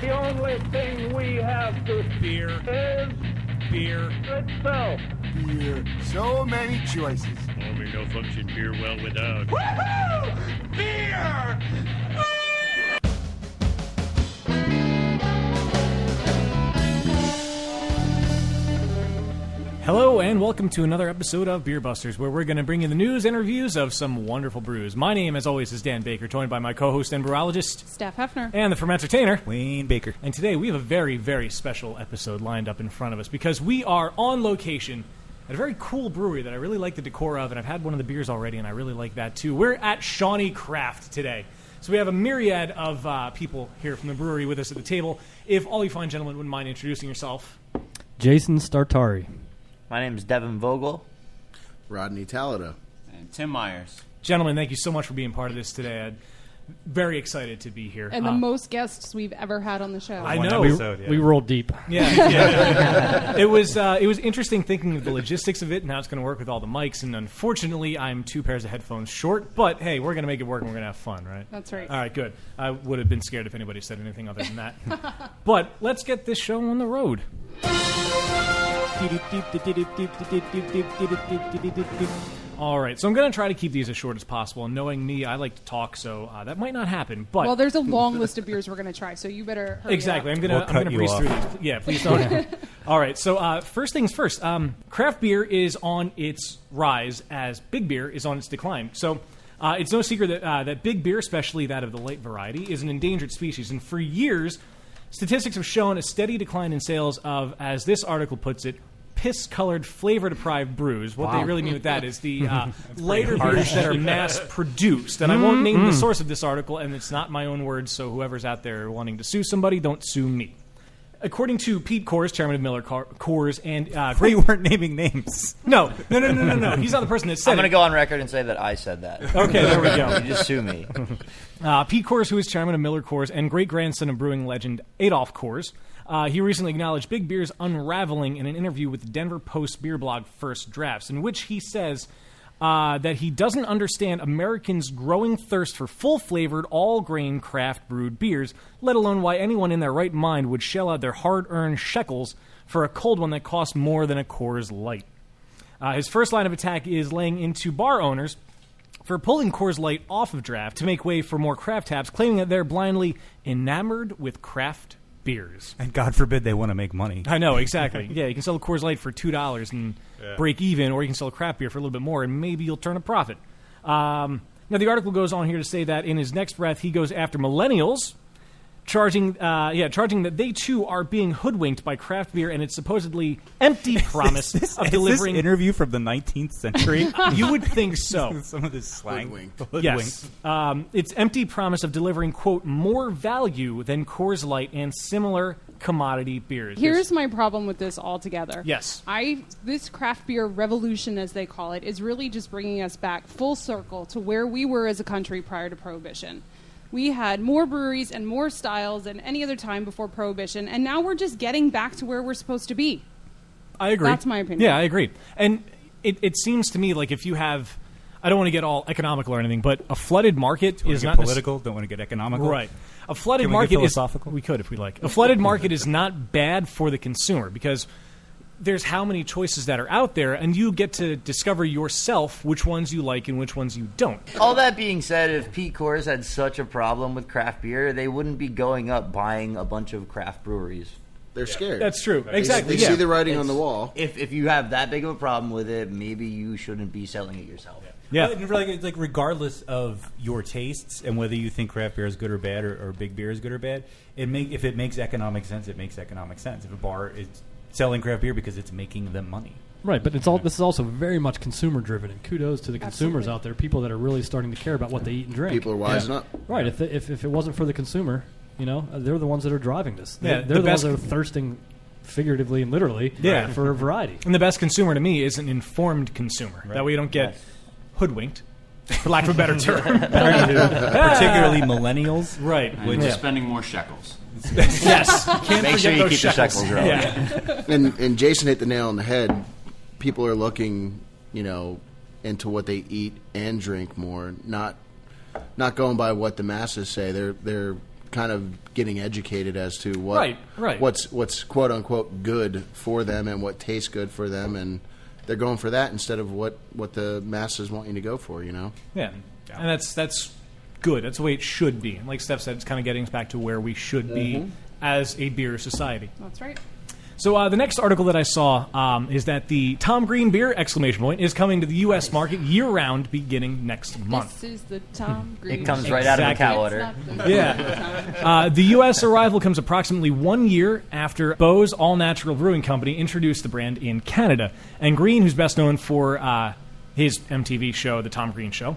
The only thing we have to fear is beer itself. Beer. So many choices. Only no function beer well without. Woohoo! Beer! Hello and welcome to another episode of Beer Busters, where we're going to bring you the news and reviews of some wonderful brews. My name, as always, is Dan Baker, joined by my co-host and brewologist, Steph Hefner, and the fermentertainer, Wayne Baker. And today we have a very, very special episode lined up in front of us because we are on location at a very cool brewery that I really like the decor of, and I've had one of the beers already, and I really like that too. We're at ShawneeCraft today. So we have a myriad of people here from the brewery with us at the table. If all you fine gentlemen wouldn't mind introducing yourself. Jason Startari. My name is Devin Vogel. Rodney, Tallada. And Tim Meyers. Gentlemen, thank you so much for being part of this today. I'm very excited to be here. And the most guests we've ever had on the show. I know. We rolled deep. Yeah. It was interesting thinking of the logistics of it and how it's going to work with all the mics. And unfortunately, I'm 2 pairs of headphones short. But, hey, we're going to make it work and we're going to have fun, right? That's right. All right, good. I would have been scared if anybody said anything other than that. But let's get this show on the road. All right, so I'm going to try to keep these as short as possible. And knowing me, I like to talk, so that might not happen. But well, there's a long list of beers we're going to try, so you better hurry exactly. up. I'm going to breeze through these. Yeah, please don't. All right, so first things first. Craft beer is on its rise as big beer is on its decline. So it's no secret that big beer, especially that of the light variety, is an endangered species. And for years, statistics have shown a steady decline in sales of, as this article puts it, piss-colored, flavor-deprived brews. What they really mean with that is the lighter beers that are mass-produced. And I won't name the source of this article, and it's not my own words, so whoever's out there wanting to sue somebody, don't sue me. According to Pete Coors, chairman of Miller Coors, and We weren't naming names. No. He's not the person that said I'm going to go on record and say that I said that. Okay, there we go. You just sue me. Pete Coors, who is chairman of Miller Coors and great-grandson of brewing legend Adolph Coors, he recently acknowledged big beer's unraveling in an interview with the Denver Post beer blog First Drafts, in which he says that he doesn't understand Americans' growing thirst for full-flavored, all-grain, craft-brewed beers, let alone why anyone in their right mind would shell out their hard-earned shekels for a cold one that costs more than a Coors Light. His first line of attack is laying into bar owners for pulling Coors Light off of draft to make way for more craft taps, claiming that they're blindly enamored with craft beers. And God forbid they want to make money. I know, exactly. Yeah, you can sell a Coors Light for $2 and break even, or you can sell a craft beer for a little bit more, and maybe you'll turn a profit. Now, the article goes on here to say that in his next breath, he goes after millennials, charging that they too are being hoodwinked by craft beer and its supposedly empty promise of delivering. Is this interview from the 19th century? You would think so. Some of this slang. Hoodwinked. Yes. Its empty promise of delivering, quote, more value than Coors Light and similar commodity beers. Here's my problem with this altogether. Yes. This craft beer revolution, as they call it, is really just bringing us back full circle to where we were as a country prior to Prohibition. We had more breweries and more styles than any other time before Prohibition, and now we're just getting back to where we're supposed to be. I agree. That's my opinion. Yeah, I agree. And it seems to me like if you have, I don't want to get all economical or anything, but a flooded market is not political. Don't want to get economical. Right. A flooded Can we market get philosophical? We could if we like. A flooded market is not bad for the consumer because there's how many choices that are out there, and you get to discover yourself which ones you like and which ones you don't. All that being said, if Pete Coors had such a problem with craft beer, they wouldn't be going up buying a bunch of craft breweries. They're scared. That's true. Exactly. They see the writing on the wall. If you have that big of a problem with it, maybe you shouldn't be selling it yourself. Yeah. Like regardless of your tastes and whether you think craft beer is good or bad or big beer is good or bad, if it makes economic sense, it makes economic sense. If a bar is selling craft beer because it's making them money. Right, but this is also very much consumer-driven, and kudos to the consumers out there, people that are really starting to care about what they eat and drink. People are wising up. Right, if it wasn't for the consumer, they're the ones that are driving this. Yeah, they're the ones that are thirsting figuratively and literally for a variety. And the best consumer to me is an informed consumer. Right. That way you don't get hoodwinked, for lack of a better term. Particularly millennials. Right. And they're spending more shekels. Yes. Can't Make sure forget you those keep shekels. the shekels rolling. Yeah. And Jason hit the nail on the head. People are looking, into what they eat and drink more, not going by what the masses say. They're kind of getting educated as to what's quote unquote good for them and what tastes good for them, and they're going for that instead of what the masses want you to go for. Yeah, and that's good. That's the way it should be. And like Steph said, it's kind of getting us back to where we should be as a beer society. That's right. So the next article that I saw is that the Tom Green beer is coming to the U.S. market year-round beginning next month. This is the Tom Green. It comes right out of the cow udder. Yeah. The U.S. arrival comes approximately 1 year after Beau's All Natural Brewing Company introduced the brand in Canada. And Green, who's best known for his MTV show, The Tom Green Show,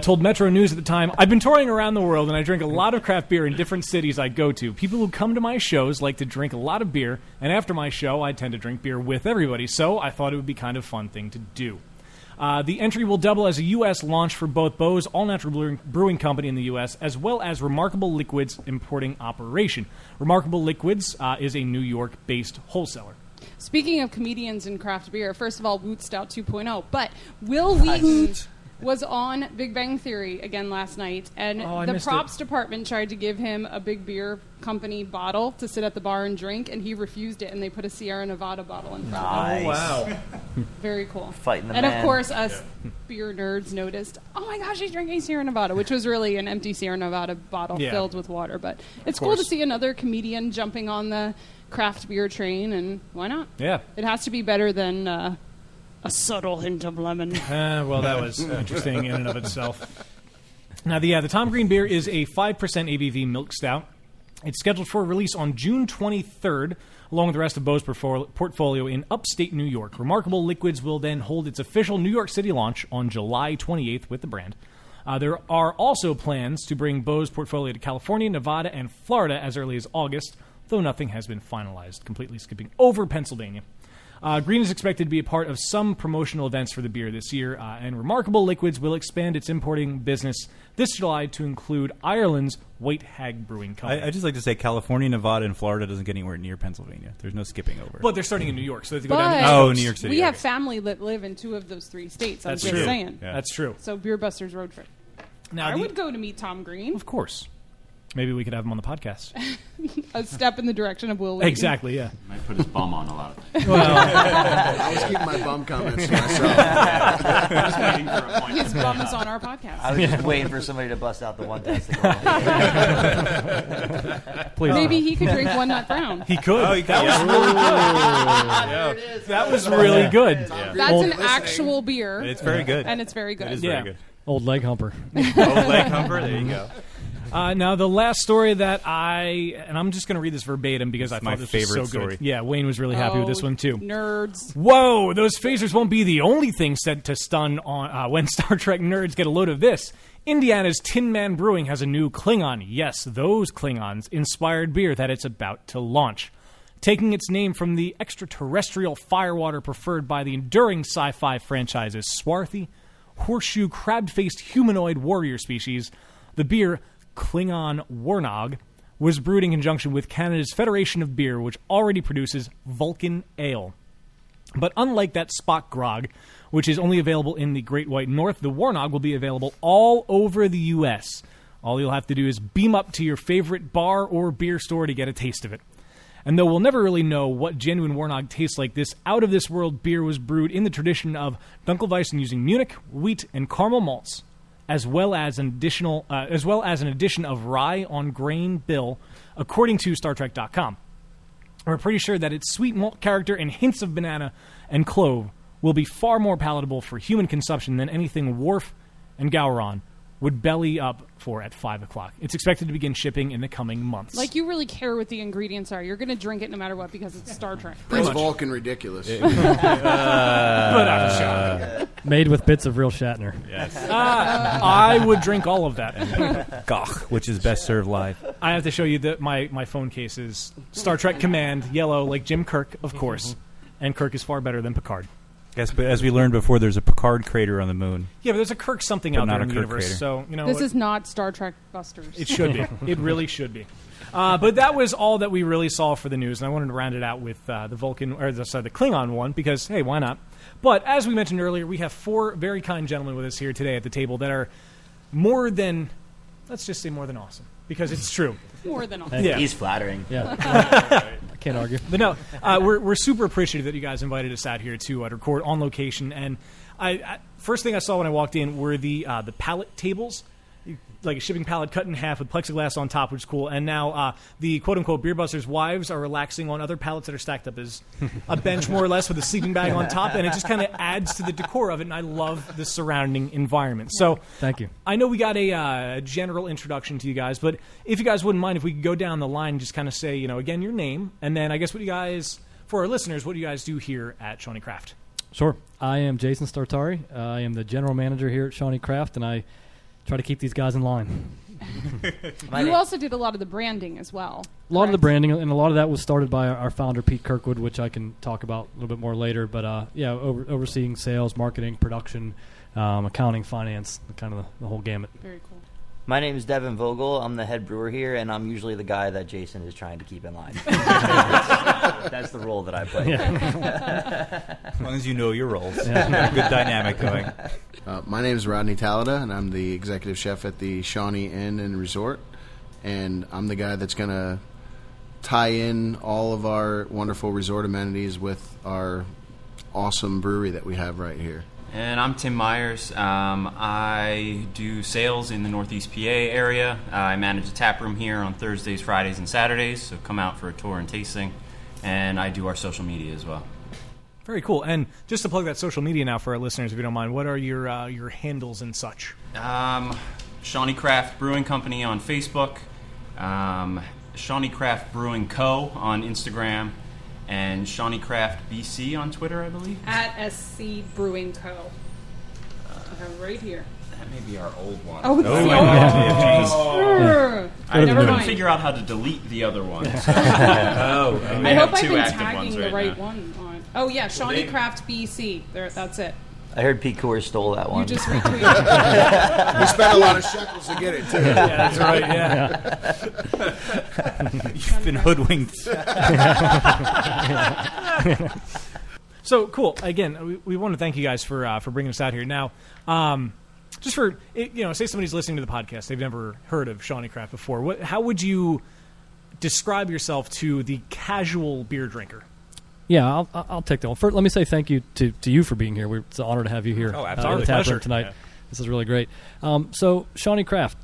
told Metro News at the time, "I've been touring around the world and I drink a lot of craft beer in different cities I go to. People who come to my shows like to drink a lot of beer, and after my show I tend to drink beer with everybody, so I thought it would be kind of a fun thing to do." The entry will double as a U.S. launch for both Beau's All Natural Brewing Company in the U.S. as well as Remarkable Liquids importing operation. Remarkable Liquids is a New York-based wholesaler. Speaking of comedians in craft beer, first of all, Woot Stout 2.0, but Will Wheaton was on Big Bang Theory again last night, and the props department tried to give him a Big Beer Company bottle to sit at the bar and drink, and he refused it, and they put a Sierra Nevada bottle in front of him. Oh, wow. Very cool. Fighting the man. man. And of course, us beer nerds noticed, oh my gosh, he's drinking Sierra Nevada, which was really an empty Sierra Nevada bottle filled with water. But it's cool to see another comedian jumping on the craft beer train, and why not? Yeah. It has to be better than a subtle hint of lemon. Well, that was interesting in and of itself. Now, the Tom Green beer is a 5% ABV milk stout. It's scheduled for release on June 23rd, along with the rest of Beau's portfolio in upstate New York. Remarkable Liquids will then hold its official New York City launch on July 28th with the brand. There are also plans to bring Beau's portfolio to California, Nevada, and Florida as early as August, though nothing has been finalized, completely skipping over Pennsylvania. Green is expected to be a part of some promotional events for the beer this year, and Remarkable Liquids will expand its importing business this July to include Ireland's White Hag Brewing Company. I just like to say California, Nevada, and Florida doesn't get anywhere near Pennsylvania. There's no skipping over. But they're starting in New York, so they have to go down to New York City. We have family that live in 2 of those 3 states. I'm just saying. Yeah. That's true. So Beer Busters road trip. Now I would go to meet Tom Green. Of course. Maybe we could have him on the podcast. A step in the direction of Will Wheaton. Exactly, yeah. Might put his bum on a lot. I was keeping my bum comments to myself. His bum is on our podcast. I was just waiting for somebody to bust out the one testicle. Please. Maybe he could drink One Nut Brown. He could. That was really good. That was really good. Yeah. That's an actual beer. It's very good. And it's very good. It is very good. Old leg humper. Old leg humper, there you go. Now, the last story that I'm just going to read this verbatim because I thought this was so story. good. Yeah, Wayne was really happy with this one, too. Nerds. Whoa, those phasers won't be the only thing sent to stun on when Star Trek nerds get a load of this. Indiana's Tin Man Brewing has a new Klingon, yes, those Klingons, inspired beer that it's about to launch. Taking its name from the extraterrestrial firewater preferred by the enduring sci-fi franchises swarthy, horseshoe, crab-faced humanoid warrior species, the beer Klingon Warnog was brewed in conjunction with Canada's Federation of Beer, which already produces Vulcan Ale. But unlike that Spock grog, which is only available in the Great White North, the Warnog will be available all over the U.S. All you'll have to do is beam up to your favorite bar or beer store to get a taste of it. And though we'll never really know what genuine Warnog tastes like, this out-of-this-world beer was brewed in the tradition of Dunkelweizen using Munich, wheat, and caramel malts, as well as an addition of rye on grain bill, according to StarTrek.com. We're pretty sure that its sweet malt character and hints of banana and clove will be far more palatable for human consumption than anything Worf and Gowron would belly up for at 5 o'clock. It's expected to begin shipping in the coming months. Like, you really care what the ingredients are. You're going to drink it no matter what because it's Star Trek. That's Vulcan ridiculous. Made with bits of real Shatner. Yes. I would drink all of that. Gach, which is best served live. I have to show you that my phone case is Star Trek Command, yellow, like Jim Kirk, of course. And Kirk is far better than Picard. Yes, but as we learned before, there's a Picard crater on the moon. Yeah, but there's a Kirk something out there in the universe. Crater. So this is not Star Trek Busters. It should be. It really should be. But that was all that we really saw for the news, and I wanted to round it out with the Klingon one because hey, why not? But as we mentioned earlier, we have 4 very kind gentlemen with us here today at the table that are more than, let's just say, more than awesome. because it's true. More than all. Yeah. He's flattering. Yeah. I can't argue. But no, we're super appreciative that you guys invited us out here to record on location. And I first thing I saw when I walked in were the pallet tables, like a shipping pallet cut in half with plexiglass on top, which is cool. And now the quote-unquote beer busters' wives are relaxing on other pallets that are stacked up as a bench, more or less, with a sleeping bag on top. And it just kind of adds to the decor of it, and I love the surrounding environment. So thank you. I know we got a general introduction to you guys, but if you guys wouldn't mind, if we could go down the line and just kind of say, again, your name, and then I guess what you guys, for our listeners, what do you guys do here at ShawneeCraft? Sure. I am Jason Startari. I am the general manager here at ShawneeCraft, and I try to keep these guys in line. You also did a lot of the branding as well. A lot of the branding, and a lot of that was started by our founder, Pete Kirkwood, which I can talk about a little bit more later. But, overseeing sales, marketing, production, accounting, finance, kind of the whole gamut. Very cool. My name is Devin Vogel. I'm the head brewer here, and I'm usually the guy that Jason is trying to keep in line. That's the role that I play. As long as you know your roles. Yeah. Good dynamic going. My name is Rodney Tallada, and I'm the executive chef at the Shawnee Inn and Resort. And I'm the guy that's going to tie in all of our wonderful resort amenities with our awesome brewery that we have right here. And I'm Tim Meyers. I do sales in the Northeast PA area. I manage a tap room here on Thursdays, Fridays, and Saturdays, so come out for a tour and tasting. And I do our social media as well. Very cool. And just to plug that social media now for our listeners, if you don't mind, what are your handles and such? ShawneeCraft Brewing Company on Facebook, ShawneeCraft Brewing Co. on Instagram, and ShawneeCraft BC on Twitter, I believe. At SC Brewing Co. Right here. That may be our old one. Oh, it's the old one. I Never couldn't mind. figure out how to delete the other one. So. I hope I've been active tagging ones the right right now. one on. Oh, yeah, ShawneeCraft BC. There, that's it. I heard Pete Coors stole that one. You just retweeted. We spent a lot of shekels to get it, too. Yeah, that's right, yeah. You've been hoodwinked. So, cool. Again, we want to thank you guys for bringing us out here. Now, just for, say somebody's listening to the podcast, they've never heard of ShawneeCraft before. How would you describe yourself to the casual beer drinker? Yeah, I'll take that one. First, let me say thank you to you for being here. It's an honor to have you here. Oh, absolutely. At the tap Pleasure. room tonight. Yeah. This is really great. So, ShawneeCraft,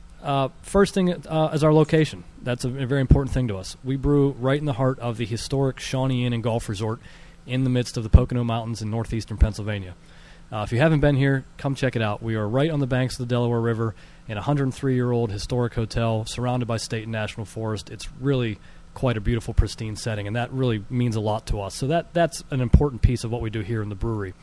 first thing is our location. That's a very important thing to us. We brew right in the heart of the historic Shawnee Inn and Golf Resort in the midst of the Pocono Mountains in northeastern Pennsylvania. If you haven't been here, come check it out. We are right on the banks of the Delaware River in a 103-year-old historic hotel surrounded by state and national forest. It's really quite a beautiful, pristine setting, and that really means a lot to us. So that's an important piece of what we do here in the brewery.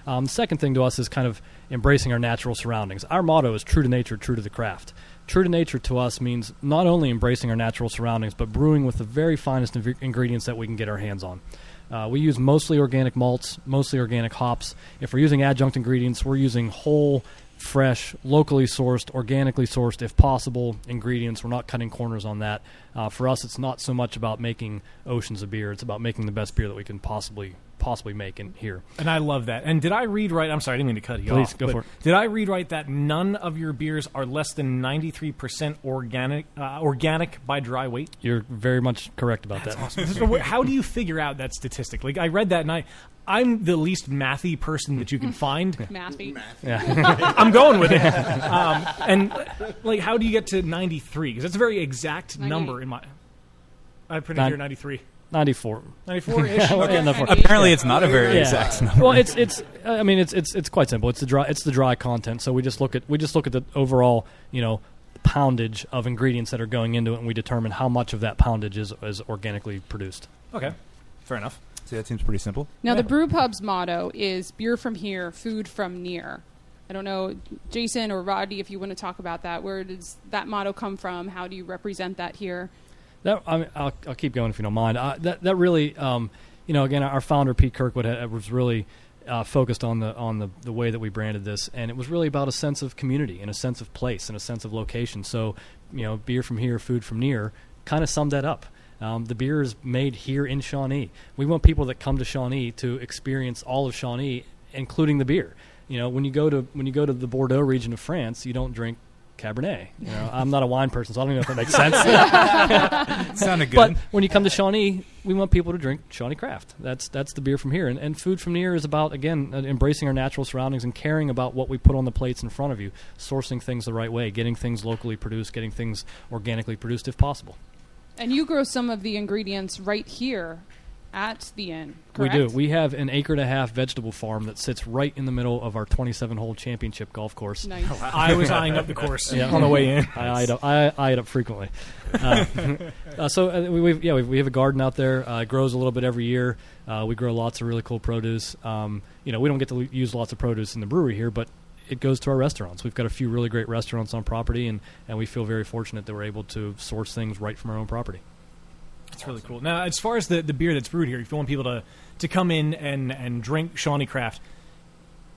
The second thing to us is kind of embracing our natural surroundings. Our motto is true to nature, true to the craft. True to nature to us means not only embracing our natural surroundings, but brewing with the very finest ingredients that we can get our hands on. We use mostly organic malts, mostly organic hops. If we're using adjunct ingredients, we're using whole, fresh, locally sourced, organically sourced, if possible, ingredients. We're not cutting corners on that. For us, it's not so much about making oceans of beer. It's about making the best beer that we can possibly make in here. And I love that. And did I read right? I'm sorry, I didn't mean to cut you off. Please, go for it. Did I read right that none of your beers are less than 93% organic by dry weight? You're very much correct about that. Awesome. So how do you figure out that statistic? Like, I read that, and I'm the least mathy person that you can find. Mathy. Yeah. I'm going with it. And like, how do you get to 93? Because that's a very exact number in my. I put it here 93. 94. 94-ish. Okay. Apparently, it's not a very exact number. Well, it's quite simple. It's the dry content. So we just look at the overall, poundage of ingredients that are going into it, and we determine how much of that poundage is organically produced. Okay, fair enough. See, that seems pretty simple. Now, the Brew Pub's motto is beer from here, food from near. I don't know, Jason or Rodney, if you want to talk about that. Where does that motto come from? How do you represent that here? I'll keep going if you don't mind. That really, again, our founder Pete Kirkwood was really focused on the way that we branded this, and it was really about a sense of community and a sense of place and a sense of location. So, beer from here, food from near, kind of summed that up. The beer is made here in Shawnee. We want people that come to Shawnee to experience all of Shawnee, including the beer. When you go to the Bordeaux region of France, you don't drink Cabernet. I'm not a wine person, so I don't even know if that makes sense. Sounded good. But when you come to Shawnee, we want people to drink ShawneeCraft. That's the beer from here. And food from here is about, again, embracing our natural surroundings and caring about what we put on the plates in front of you, sourcing things the right way, getting things locally produced, getting things organically produced if possible. And you grow some of the ingredients right here at the inn, correct? We do. We have an 1.5 acre vegetable farm that sits right in the middle of our 27-hole championship golf course. Nice. I was eyeing up the course on the way in. I eye it up frequently. We have a garden out there. It grows a little bit every year. We grow lots of really cool produce. We don't get to use lots of produce in the brewery here, but it goes to our restaurants. We've got a few really great restaurants on property, and we feel very fortunate that we're able to source things right from our own property. That's really cool. Now, as far as the beer that's brewed here, if you want people to come in and drink ShawneeCraft,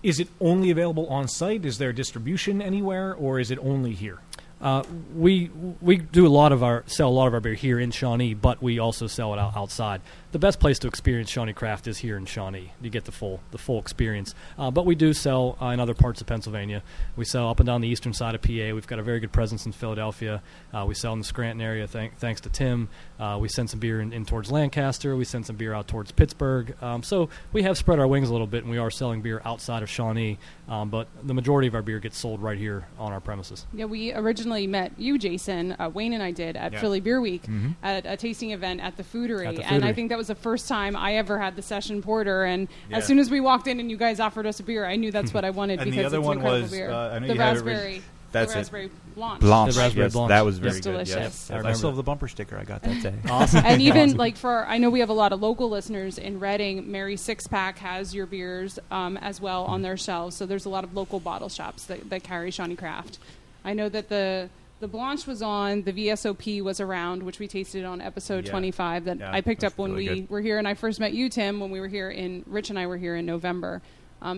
is it only available on site? Is there distribution anywhere, or is it only here? We do sell a lot of our beer here in Shawnee, but we also sell it outside. The best place to experience ShawneeCraft is here in Shawnee. You get the full experience. But we do sell in other parts of Pennsylvania. We sell up and down the eastern side of PA. We've got a very good presence in Philadelphia. We sell in the Scranton area, thanks to Tim. We send some beer in towards Lancaster. We send some beer out towards Pittsburgh. So we have spread our wings a little bit, and we are selling beer outside of Shawnee. But the majority of our beer gets sold right here on our premises. Yeah, we originally met you, Jason. Wayne and I did at Philly Beer Week at a tasting event at the Foodery. And I think that was the first time I ever had the session porter. And as soon as we walked in and you guys offered us a beer, I knew that's what I wanted because it's an incredible beer. The raspberry. That's the raspberry blanche. Blanche. The raspberry Yes, blanche. that was very It's good. delicious. Yes. I still have the bumper sticker I got that day. Awesome. And even like I know we have a lot of local listeners in Reading. Mary Six Pack has your beers as well on their shelves. So there's a lot of local bottle shops that carry ShawneeCraft. I know that the Blanche was on, the VSOP was around, which we tasted on episode 25 that I picked up when we were here. And I first met you, Tim, when we were here Rich and I were here in November.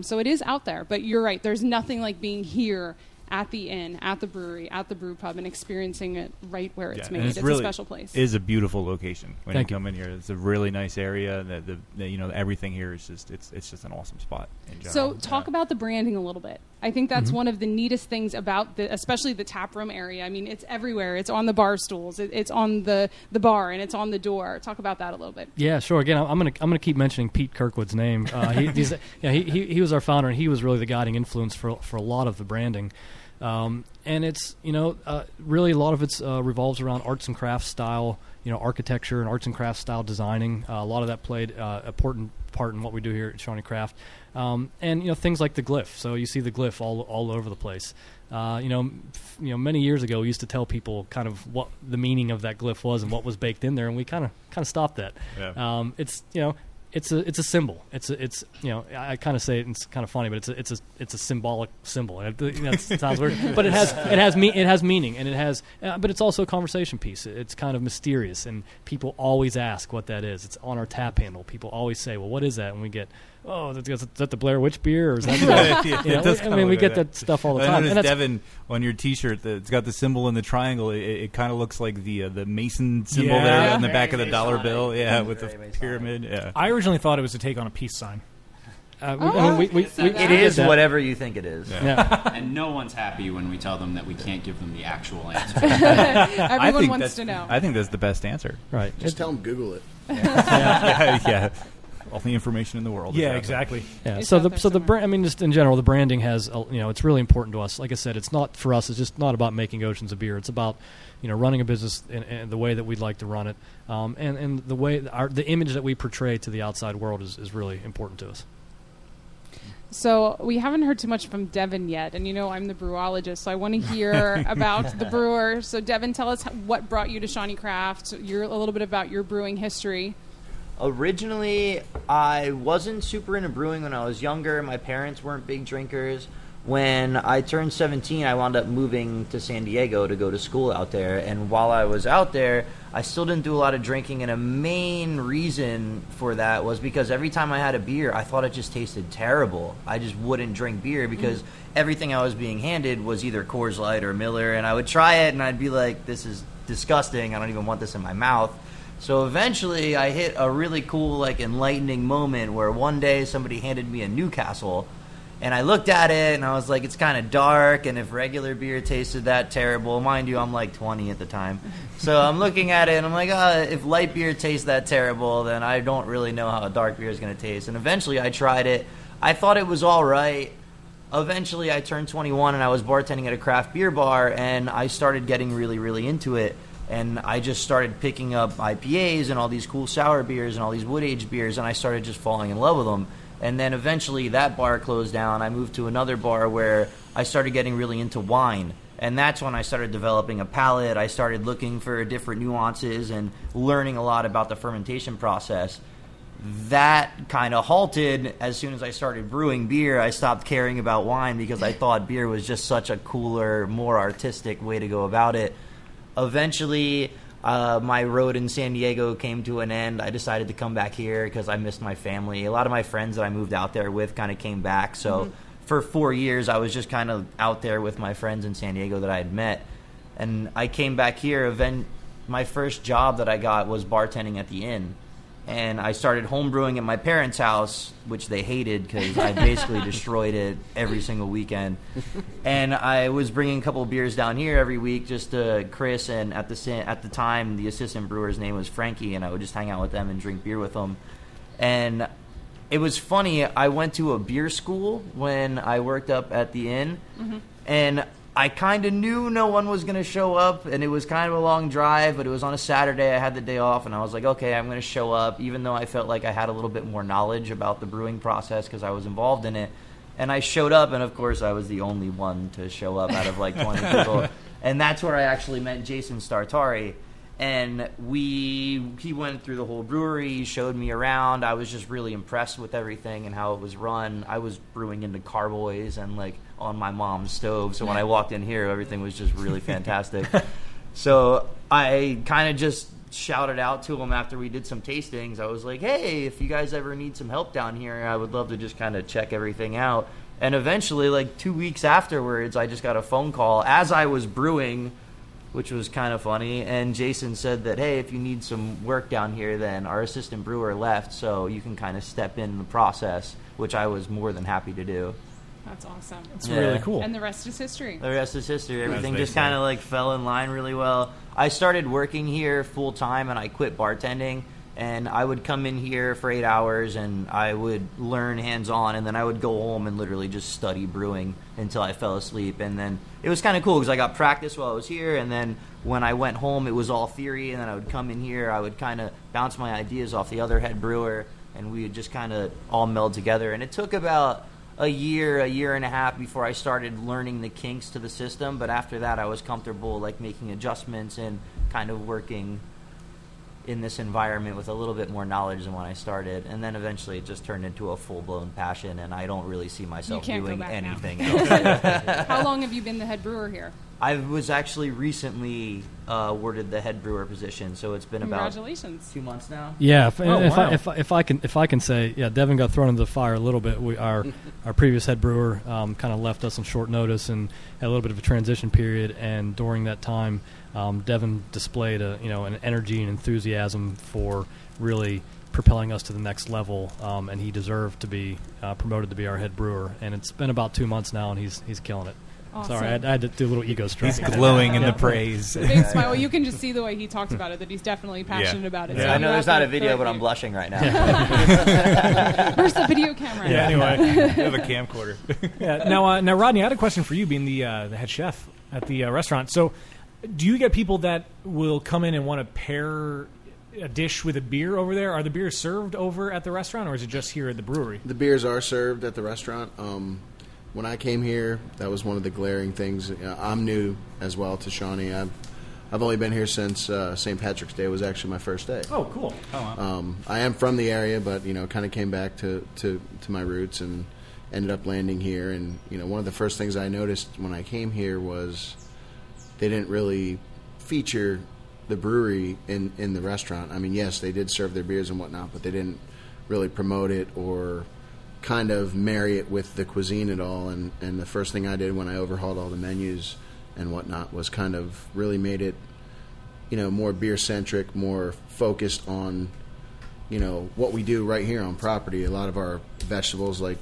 So it is out there. But you're right. There's nothing like being here at the inn, at the brewery, at the brew pub, and experiencing it right where it's made. It's a special place. It is a beautiful location when Thank you you. come in here. It's a really nice area. Everything here is just it's just an awesome spot in general. So talk about the branding a little bit. I think that's one of the neatest things about especially the tap room area. I mean, it's everywhere. It's on the bar stools. It's on the bar, and it's on the door. Talk about that a little bit. Yeah, sure. Again, I'm gonna keep mentioning Pete Kirkwood's name. He was our founder, and he was really the guiding influence for a lot of the branding. And it's really a lot of it revolves around arts and crafts style, architecture and arts and crafts style designing. A lot of that played an important part in what we do here at ShawneeCraft. And things like the glyph. So you see the glyph all over the place. Many years ago we used to tell people kind of what the meaning of that glyph was and what was baked in there, and we kind of stopped that. Yeah. It's a symbol. I kind of say it's kind of funny, but it's a symbolic symbol. It sounds weird, but it has meaning, and but it's also a conversation piece. It's kind of mysterious, and people always ask what that is. It's on our tap handle. People always say, "Well, what is that?" And we get, "Oh, is that the Blair Witch beer?" Or is that? We get that stuff all the time. I noticed, Devin, on your T-shirt, it's got the symbol in the triangle. It kind of looks like the Mason symbol there on the back of the dollar bill. With the pyramid. Yeah. I originally thought it was a take on a peace sign. It is whatever you think it is. Yeah. And no one's happy when we tell them that we can't give them the actual answer. Everyone wants to know. I think that's the best answer. Right. Just tell them Google it. Yeah. All the information in the world. Yeah, exactly. Yeah. It's So out the there brand. I mean, just in general, the branding has it's really important to us. Like I said, it's not for us. It's just not about making oceans of beer. It's about running a business in the way that we'd like to run it, and the way the image that we portray to the outside world is really important to us. So we haven't heard too much from Devin yet, and I'm the brewologist, so I want to hear about the brewer. So Devin, tell us what brought you to ShawneeCraft. A little bit about your brewing history. Originally, I wasn't super into brewing when I was younger. My parents weren't big drinkers. When I turned 17, I wound up moving to San Diego to go to school out there. And while I was out there, I still didn't do a lot of drinking. And a main reason for that was because every time I had a beer, I thought it just tasted terrible. I just wouldn't drink beer because everything I was being handed was either Coors Light or Miller. And I would try it, and I'd be like, this is disgusting. I don't even want this in my mouth. So eventually, I hit a really cool, enlightening moment where one day somebody handed me a Newcastle. And I looked at it, and I was like, it's kind of dark, and if regular beer tasted that terrible, mind you, I'm like 20 at the time. So I'm looking at it, and I'm like, if light beer tastes that terrible, then I don't really know how a dark beer is going to taste. And eventually I tried it. I thought it was all right. Eventually I turned 21, and I was bartending at a craft beer bar, and I started getting really, really into it. And I just started picking up IPAs and all these cool sour beers and all these wood-aged beers, and I started just falling in love with them. And then eventually that bar closed down. I moved to another bar where I started getting really into wine. And that's when I started developing a palate. I started looking for different nuances and learning a lot about the fermentation process. That kind of halted as soon as I started brewing beer. I stopped caring about wine because I thought beer was just such a cooler, more artistic way to go about it. Eventually, my road in San Diego came to an end. I decided to come back here because I missed my family. A lot of my friends that I moved out there with kind of came back. So for 4 years, I was just kind of out there with my friends in San Diego that I had met. And I came back here. My first job that I got was bartending at the inn. And I started homebrewing at my parents' house, which they hated because I basically destroyed it every single weekend. And I was bringing a couple of beers down here every week just to Chris, and at the time, the assistant brewer's name was Frankie, and I would just hang out with them and drink beer with them. And it was funny, I went to a beer school when I worked up at the inn, and I kind of knew no one was going to show up, and it was kind of a long drive, but it was on a Saturday. I had the day off, and I was like, okay, I'm going to show up, even though I felt like I had a little bit more knowledge about the brewing process because I was involved in it. And I showed up, and of course, I was the only one to show up out of like 20 people. And that's where I actually met Jason Startari. And he went through the whole brewery, he showed me around. I was just really impressed with everything and how it was run. I was brewing into carboys and like on my mom's stove. So when I walked in here, everything was just really fantastic. So I kind of just shouted out to him after we did some tastings. I was like, hey, if you guys ever need some help down here, I would love to just kind of check everything out. And eventually, like 2 weeks afterwards, I just got a phone call as I was brewing, which was kind of funny. And Jason said that, hey, if you need some work down here, then our assistant brewer left, so you can kind of step in the process, which I was more than happy to do. That's awesome. It's really cool. And the rest is history. The rest is history. Everything just kind of like fell in line really well. I started working here full time, and I quit bartending. And I would come in here for 8 hours, and I would learn hands-on, and then I would go home and literally just study brewing until I fell asleep. And then it was kind of cool because I got practice while I was here, and then when I went home, it was all theory, and then I would come in here, I would kind of bounce my ideas off the other head brewer, and we would just kind of all meld together. And it took about a year and a half before I started learning the kinks to the system, but after that I was comfortable like making adjustments and kind of working in this environment with a little bit more knowledge than when I started. And then eventually it just turned into a full-blown passion, and I don't really see myself doing anything else. How long have you been the head brewer here? I was actually recently awarded the head brewer position, so it's been about 2 months now. Yeah, if I can say, yeah, Devin got thrown into the fire a little bit. Our previous head brewer kind of left us on short notice and had a little bit of a transition period, and during that time, Devin displayed an energy and enthusiasm for really propelling us to the next level, and he deserved to be promoted to be our head brewer. And it's been about 2 months now, and he's killing it. Awesome. Sorry, I had to do a little ego stroke. He's glowing in the praise. Big smile. Well, you can just see the way he talks about it, that he's definitely passionate about it. Yeah. So I know there's not a video, but I'm blushing right now. Where's the video camera? Yeah, anyway, we have a camcorder. Now, Rodney, I had a question for you, being the head chef at the restaurant. So, do you get people that will come in and want to pair a dish with a beer over there? Are the beers served over at the restaurant, or is it just here at the brewery? The beers are served at the restaurant. When I came here, that was one of the glaring things. I'm new as well to Shawnee. I've only been here since St. Patrick's Day was actually my first day. Oh, cool. Oh, wow. I am from the area, but kind of came back to my roots and ended up landing here. And one of the first things I noticed when I came here was they didn't really feature the brewery in the restaurant. I mean, yes, they did serve their beers and whatnot, but they didn't really promote it or kind of marry it with the cuisine at all. And the first thing I did when I overhauled all the menus and whatnot was kind of really made it more beer centric, more focused on what we do right here on property. A lot of our vegetables, like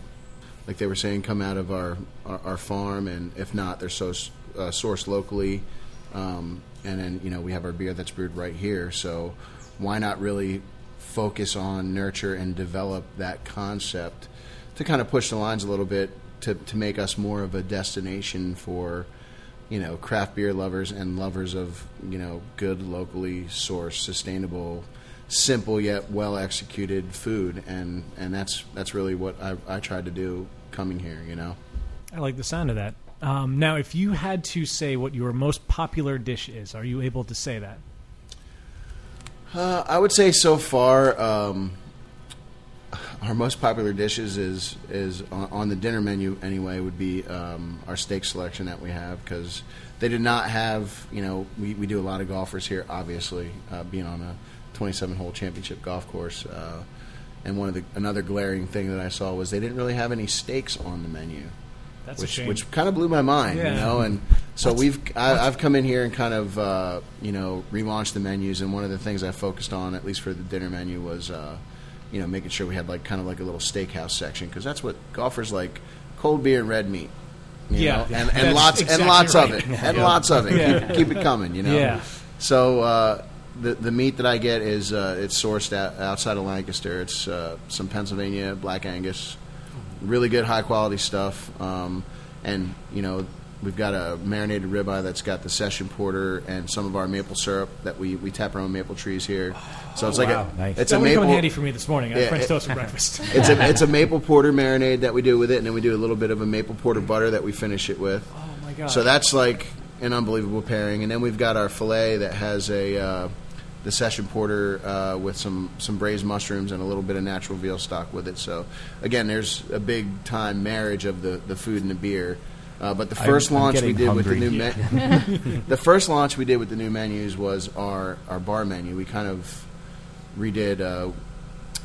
like they were saying, come out of our farm, and if not, they're sourced locally. And then, we have our beer that's brewed right here. So why not really focus on, nurture, and develop that concept to kind of push the lines a little bit to make us more of a destination for, craft beer lovers and lovers of, good, locally sourced, sustainable, simple yet well executed food. And that's really what I tried to do coming here, I like the sound of that. Now, if you had to say what your most popular dish is, are you able to say that? I would say so far, our most popular dishes is on the dinner menu anyway, would be our steak selection that we have, because they did not have, we do a lot of golfers here, obviously, being on a 27-hole championship golf course. And another glaring thing that I saw was they didn't really have any steaks on the menu. That's a shame. Which kind of blew my mind, and so I've come in here and kind of relaunched the menus, and one of the things I focused on, at least for the dinner menu, was making sure we had kind of a little steakhouse section, because that's what golfers like: cold beer and red meat. And lots of it, and lots of it. Keep it coming, Yeah. So the meat that I get is it's sourced outside of Lancaster. It's some Pennsylvania Black Angus. Really good, high-quality stuff. And, we've got a marinated ribeye that's got the session porter and some of our maple syrup that we tap our own maple trees here. So it's nice. It's that a would maple. come in handy for me this morning. I had French toast for breakfast. It's a maple porter marinade that we do with it, and then we do a little bit of a maple porter butter that we finish it with. Oh, my God. So that's like an unbelievable pairing. And then we've got our filet that has the session porter with some braised mushrooms and a little bit of natural veal stock with it. So again, there's a big time marriage of the food and the beer. But the first launch we did with the new the first launch we did with the new menus was our bar menu. We kind of redid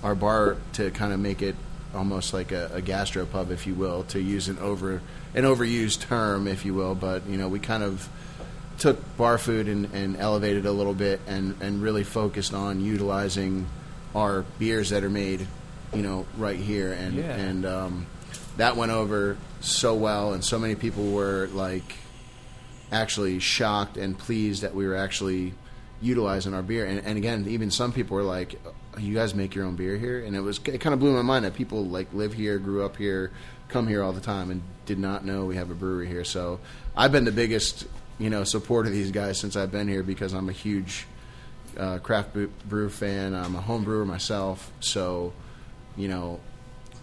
our bar to kind of make it almost like a gastropub, if you will, to use an overused term, if you will. But we kind of took bar food and elevated it a little bit and really focused on utilizing our beers that are made, right here. And that went over so well, and so many people were actually shocked and pleased that we were actually utilizing our beer. And again, even some people were like, you guys make your own beer here? And it kind of blew my mind that people live here, grew up here, come here all the time, and did not know we have a brewery here. So I've been the biggest support of these guys since I've been here, because I'm a huge craft brew fan. I'm a home brewer myself, so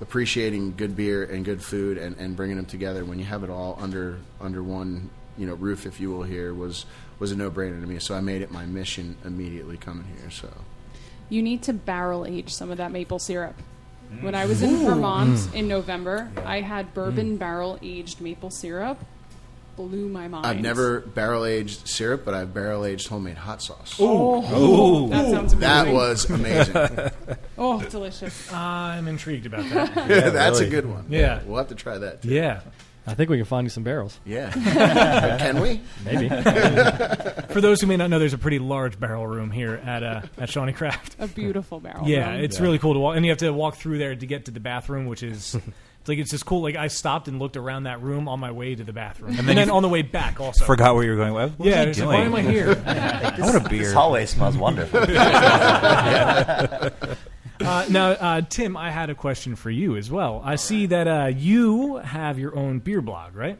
appreciating good beer and good food and bringing them together when you have it all under one roof, if you will, here was a no-brainer to me. So I made it my mission immediately coming here. So you need to barrel age some of that maple syrup. When I was in Vermont in November, I had bourbon barrel aged maple syrup. Blew my mind. I've never barrel-aged syrup, but I've barrel-aged homemade hot sauce. Oh, that sounds amazing. That was amazing. Oh, delicious. I'm intrigued about that. That's a good one. Yeah. We'll have to try that, too. Yeah. I think we can find you some barrels. Yeah. Can we? Maybe. For those who may not know, there's a pretty large barrel room here at ShawneeCraft. A beautiful barrel Yeah, room. it's really cool to walk. And you have to walk through there to get to the bathroom, which is... It's just cool. I stopped and looked around that room on my way to the bathroom, and then on the way back also. Forgot where you were going. What was he doing? Why am I here? I want a beer. This hallway smells wonderful. Now, Tim, I had a question for you as well. I see that you have your own beer blog, right?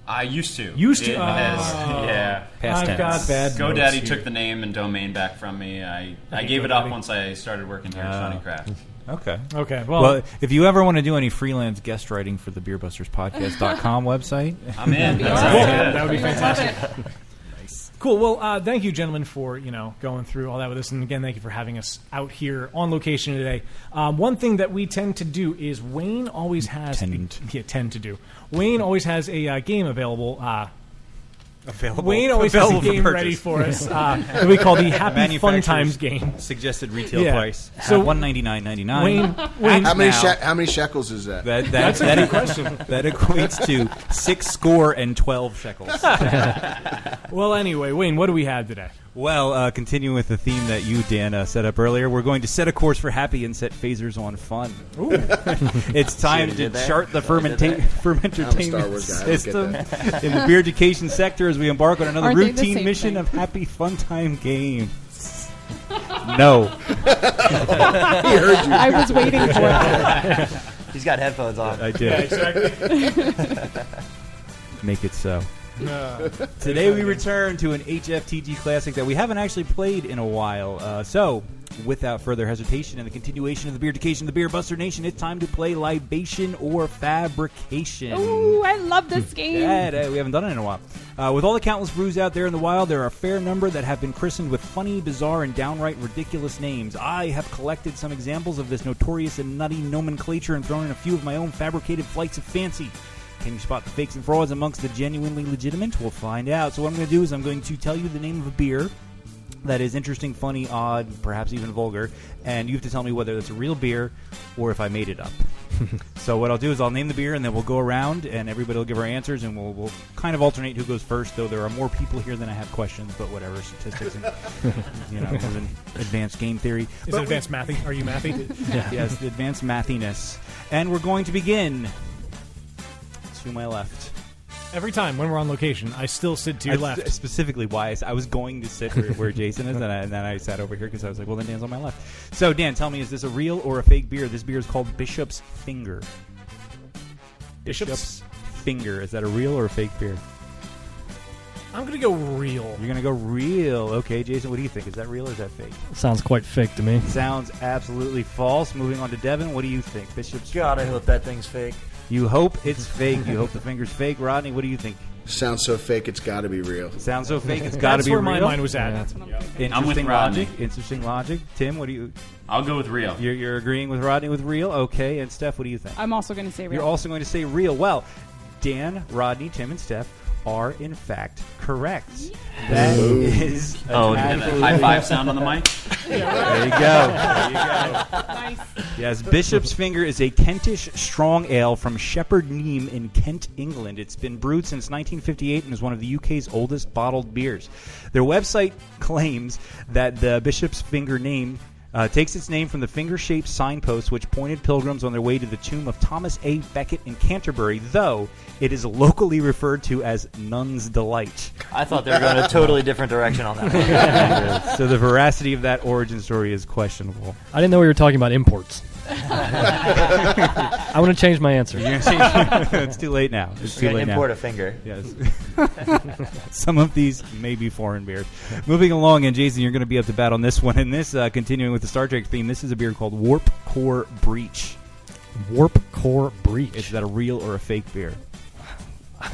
I used to. Past I've tense. got bad GoDaddy notes took here. the name and domain back from me. I gave it up once I started working here at ShawneeCraft. Okay. Well, if you ever want to do any freelance guest writing for the BeerBustersPodcast.com website, I'm in. That would be fantastic. Nice. Cool. Well, thank you, gentlemen, for going through all that with us, and again, thank you for having us out here on location today. One thing that we tend to do is Wayne always has Wayne always has a game available. Wayne always has a game ready for us that we call the Happy Fun Times game. Suggested retail price. So $199.99. Wayne, How many shekels is that? That's a good question. That equates to 6 score and 12 shekels. Well, anyway, Wayne, what do we have today? Well, continuing with the theme that you, Dan, set up earlier, we're going to set a course for happy and set phasers on fun. It's time to chart the fermentertainment system in the beer education sector as we embark on another routine mission of happy fun time games. No. He heard you. I was waiting for it. He's got headphones on. I did. Yeah, exactly. Make it so. Today we return to an HFTG classic that we haven't actually played in a while. So, without further hesitation and the continuation of the Beer Education, the Beer Buster Nation, it's time to play Libation or Fabrication. Ooh, I love this game. Yeah, we haven't done it in a while. With all the countless brews out there in the wild, there are a fair number that have been christened with funny, bizarre, and downright ridiculous names. I have collected some examples of this notorious and nutty nomenclature and thrown in a few of my own fabricated flights of fancy. Can you spot the fakes and frauds amongst the genuinely legitimate? We'll find out. So what I'm going to do is I'm going to tell you the name of a beer that is interesting, funny, odd, perhaps even vulgar, and you have to tell me whether it's a real beer or if I made it up. So what I'll do is I'll name the beer, and then we'll go around, and everybody will give our answers, and we'll kind of alternate who goes first, though there are more people here than I have questions, but whatever, statistics and, this is an advanced game theory. Is it advanced mathy? Are you mathy? Yes, the advanced mathiness. And we're going to begin to my left. Every time when we're on location, I still sit to your left. Specifically, why I was going to sit where Jason is, and then I sat over here because I was like, well, then Dan's on my left. So, Dan, tell me, is this a real or a fake beer? This beer is called Bishop's Finger. Bishop's Finger. Is that a real or a fake beer? I'm going to go real. You're going to go real. Okay, Jason, what do you think? Is that real or is that fake? Sounds quite fake to me. Sounds absolutely false. Moving on to Devin, what do you think? Bishop's God, I hope that thing's fake. You hope it's fake. You hope the finger's fake. Rodney, what do you think? Sounds so fake, it's got to be real. Sounds so fake, it's got to be real. That's where my mind was at. That's what I'm thinking. Interesting I'm with logic. Rodney. Interesting logic. Tim, what do you? I'll go with real. You're agreeing with Rodney with real. Okay, and Steph, what do you think? I'm also going to say real. You're also going to say real. Well, Dan, Rodney, Tim, and Steph are in fact correct. That is high five sound on the mic. There you go. Nice. Yes, Bishop's Finger is a Kentish strong ale from Shepherd Neame in Kent, England. It's been brewed since 1958 and is one of the UK's oldest bottled beers. Their website claims that the Bishop's Finger name takes its name from the finger-shaped signpost which pointed pilgrims on their way to the tomb of Thomas A. Becket in Canterbury, though it is locally referred to as Nun's Delight. I thought they were going a totally different direction on that one. So the veracity of that origin story is questionable. I didn't know we were talking about imports. I want to change my answer. It's too late now. It's too late now. Import a finger. Yes. Some of these may be foreign beers. Moving along, and Jason, you're going to be up to bat on this one. And this, continuing with the Star Trek theme, this is a beer called Warp Core Breach. Warp Core Breach. Is that a real or a fake beer?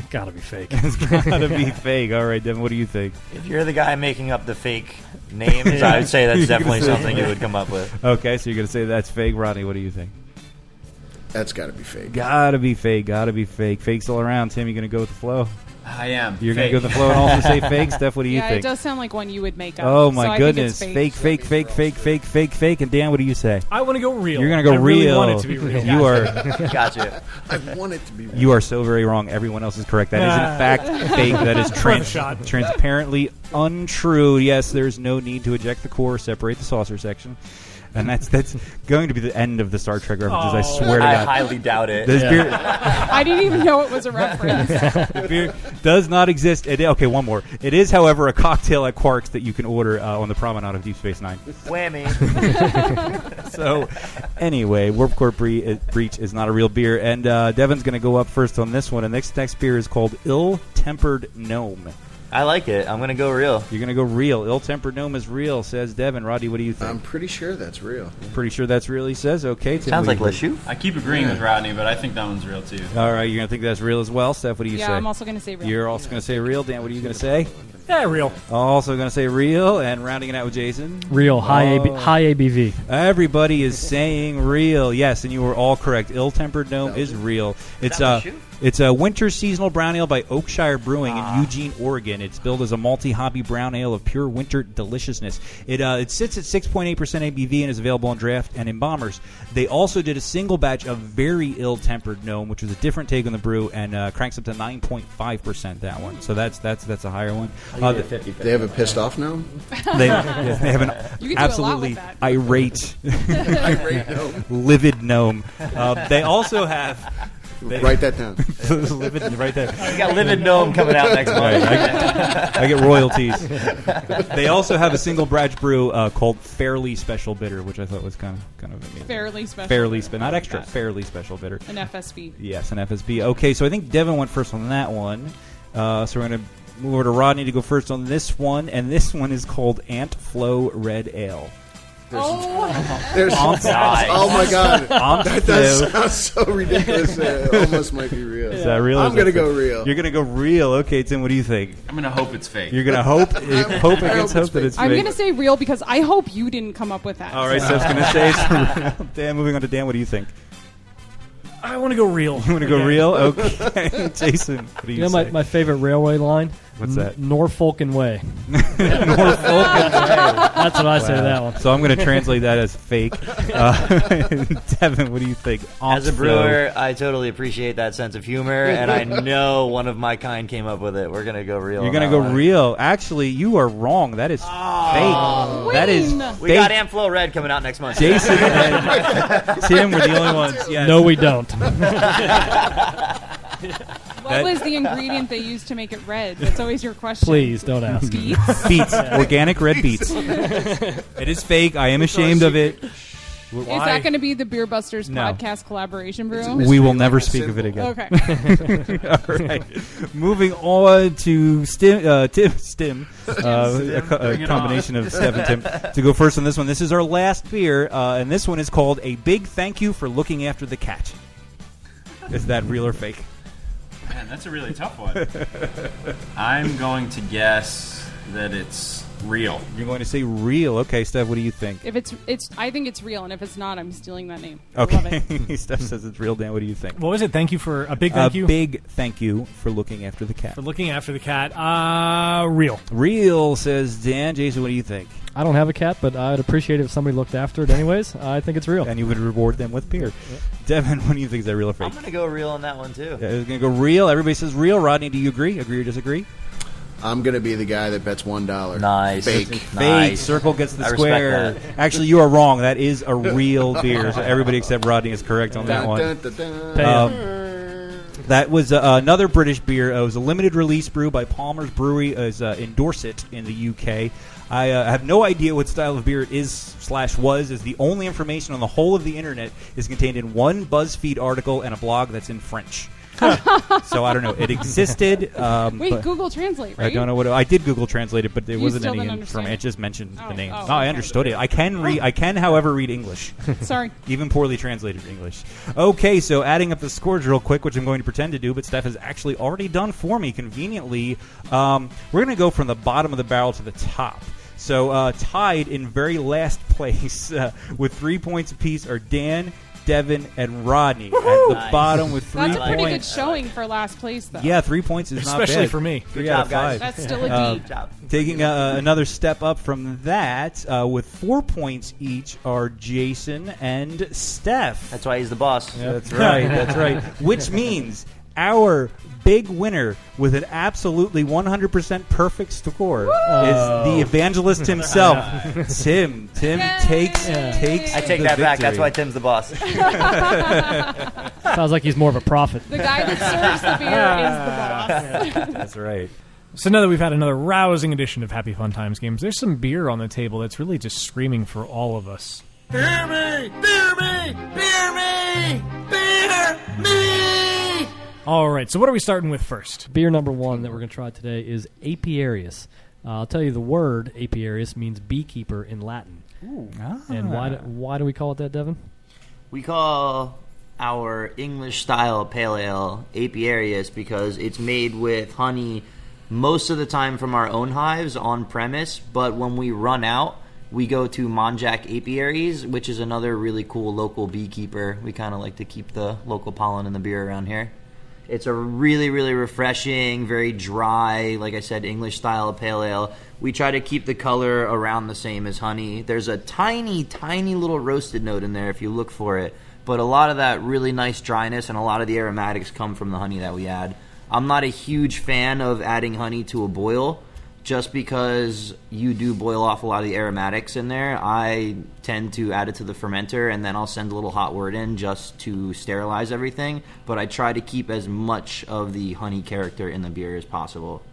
Gotta be fake. It's gotta be fake. All right, Devin, what do you think? If you're the guy making up the fake names, I would say that's definitely something you would come up with. Okay, so you're going to say that's fake. Rodney, what do you think? That's got to be fake. Gotta be fake. Gotta be fake. Fakes all around. Tim, you going to go with the flow? I am. You're going to go with the flow and also say fake? Steph, what do you Yeah, think? it does sound like one you would make up. Oh, my so I goodness. think it's Fake. And Dan, what do you say? I want to go real. You're going to go I real. really want it to be real. You are. Gotcha. I want it to be real. You are so very wrong. Everyone else is correct. That is, in fact, fake. That is transparently untrue. Yes, there's no need to eject the core, separate the saucer section. And that's going to be the end of the Star Trek references, I swear to God. I highly doubt it. This beer, I didn't even know it was a reference. the beer does not exist. Okay, one more. It is, however, a cocktail at Quark's that you can order on the promenade of Deep Space Nine. Whammy. So, anyway, Warp Core Breach is not a real beer. And Devin's going to go up first on this one. And next beer is called Ill-Tempered Gnome. I like it. I'm going to go real. You're going to go real. Ill-Tempered Gnome is real, says Devin. Roddy, what do you think? I'm pretty sure that's real. Pretty sure that's real, he says. Okay. Tim, Sounds like LeChou. I keep agreeing with Rodney, but I think that one's real too. All right, you're going to think that's real as well. Steph, what do you say? Yeah, I'm also going to say real. You're also going to say real. Dan, what are you going to say? Yeah, real. Also going to say real. And rounding it out with Jason. Real. High ABV. Everybody is saying real. Yes, and you were all correct. Ill-Tempered Gnome is real. It's It's a winter seasonal brown ale by Oakshire Brewing in Eugene, Oregon. It's billed as a malty-hobby brown ale of pure winter deliciousness. It sits at 6.8% ABV and is available on draft and in bombers. They also did a single batch of very ill-tempered gnome, which was a different take on the brew, and cranks up to 9.5%. That one, so that's a higher one. They have a pissed off gnome. They have an absolutely irate, livid gnome. They also have. Write that down. Right there. We got Livid Gnome coming out next month. I get royalties. They also have a single batch brew called Fairly Special Bitter, which I thought was kind of amazing. Fairly special. Fairly, not extra. Fairly Special Bitter. An FSB. Yes, an FSB. Okay, so I think Devin went first on that one. So we're going to move over to Rodney to go first on this one, and this one is called Ant Flow Red Ale. There's oh my god, that does sound so ridiculous. It almost might be real. Is that real? I'm gonna go real. You're gonna go real. Okay, Tim, what do you think? I'm gonna hope it's fake. You're gonna hope against hope that it's fake. I'm gonna say real because I hope you didn't come up with that. All right, so I was gonna say it's real. Dan, moving on to Dan. What do you think? I want to go real. You want to go real? Okay, Jason. What do you say? My favorite railway line. What's that? Norfolk and Way. Norfolk and Way. That's what I say to that one. So I'm going to translate that as fake. Devin, what do you think? As a brewer, I totally appreciate that sense of humor, and I know one of my kind came up with it. We're going to go real. You're going to go real. Actually, you are wrong. That is fake. That is fake. We got Amflow Red coming out next month. Jason and Tim were the only ones. Yes. No, we don't. What was the ingredient they used to make it red? That's always your question. Please don't ask. Beets. Organic red beets. It is fake. I am ashamed of it. Is that going to be the Beer Busters podcast collaboration brew? We will never speak of it again. Okay. All right. Moving on to Stim, a combination of Steph and Tim. To go first on this one. This is our last beer, and this one is called A Big Thank You for Looking After the Cat. Is that real or fake? Man, that's a really tough one. I'm going to guess that it's real. You're going to say real. Okay, Steph, what do you think? If it's I think it's real, and if it's not, I'm stealing that name. Okay. Love it. Steph says it's real. Dan, what do you think? What was it? Thank you for a big thank you? A big thank you for looking after the cat. For looking after the cat. Real. Real, says Dan. Jason, what do you think? I don't have a cat, but I'd appreciate it if somebody looked after it anyways. I think it's real. And you would reward them with beer. Devin, what do you think? Is that real or fake? I'm going to go real on that one, too. Yeah, it's going to go real. Everybody says real. Rodney, do you agree? Agree or disagree? I'm going to be the guy that bets $1. Nice. Fake. Fake. Circle gets the square. Actually, you are wrong. That is a real beer. So everybody except Rodney is correct on that one. That was another British beer. It was a limited release brew by Palmer's Brewery in Dorset in the UK. I have no idea what style of beer it is/was, as the only information on the whole of the internet is contained in one BuzzFeed article and a blog that's in French. So I don't know. It existed. Wait, Google Translate, right? I don't know what I did. Google Translate it, but there wasn't still any didn't information. It just mentioned the name. Oh, I okay. understood it. I can read. I can, however, read English. Sorry. Even poorly translated English. Okay, so adding up the scores real quick, which I'm going to pretend to do, but Steph has actually already done for me conveniently. We're going to go from the bottom of the barrel to the top. So tied in very last place with 3 points apiece are Dan, Devin, and Rodney at the bottom with 3 points. That's a pretty good showing for last place, though. Yeah, 3 points is not bad. Especially for me. 3 out of 5. That's still a D. Taking another step up from that, with 4 points each, are Jason and Steph. That's why he's the boss. Yeah, that's right. That's right. Which means our big winner with an absolutely 100% perfect score is the Evangelist himself, Tim. Tim takes I take the that back. victory. That's why Tim's the boss. Sounds like he's more of a prophet. The guy that serves the beer is the boss. That's right. So now that we've had another rousing edition of Happy Fun Times games, there's some beer on the table that's really just screaming for all of us. Beer me! Beer me! Beer me! Beer me! All right, so what are we starting with first? Beer number one that we're going to try today is Apiarius. I'll tell you the word Apiarius means beekeeper in Latin. Ooh. And why do we call it that, Devin? We call our English-style pale ale Apiarius because it's made with honey most of the time from our own hives on premise, but when we run out, we go to Monjack Apiaries, which is another really cool local beekeeper. We kind of like to keep the local pollen in the beer around here. It's a really, really refreshing, very dry, like I said, English style pale ale. We try to keep the color around the same as honey. There's a tiny, tiny little roasted note in there if you look for it. But a lot of that really nice dryness and a lot of the aromatics come from the honey that we add. I'm not a huge fan of adding honey to a boil just because you do boil off a lot of the aromatics in there. I tend to add it to the fermenter, and then I'll send a little hot wort in just to sterilize everything. But I try to keep as much of the honey character in the beer as possible.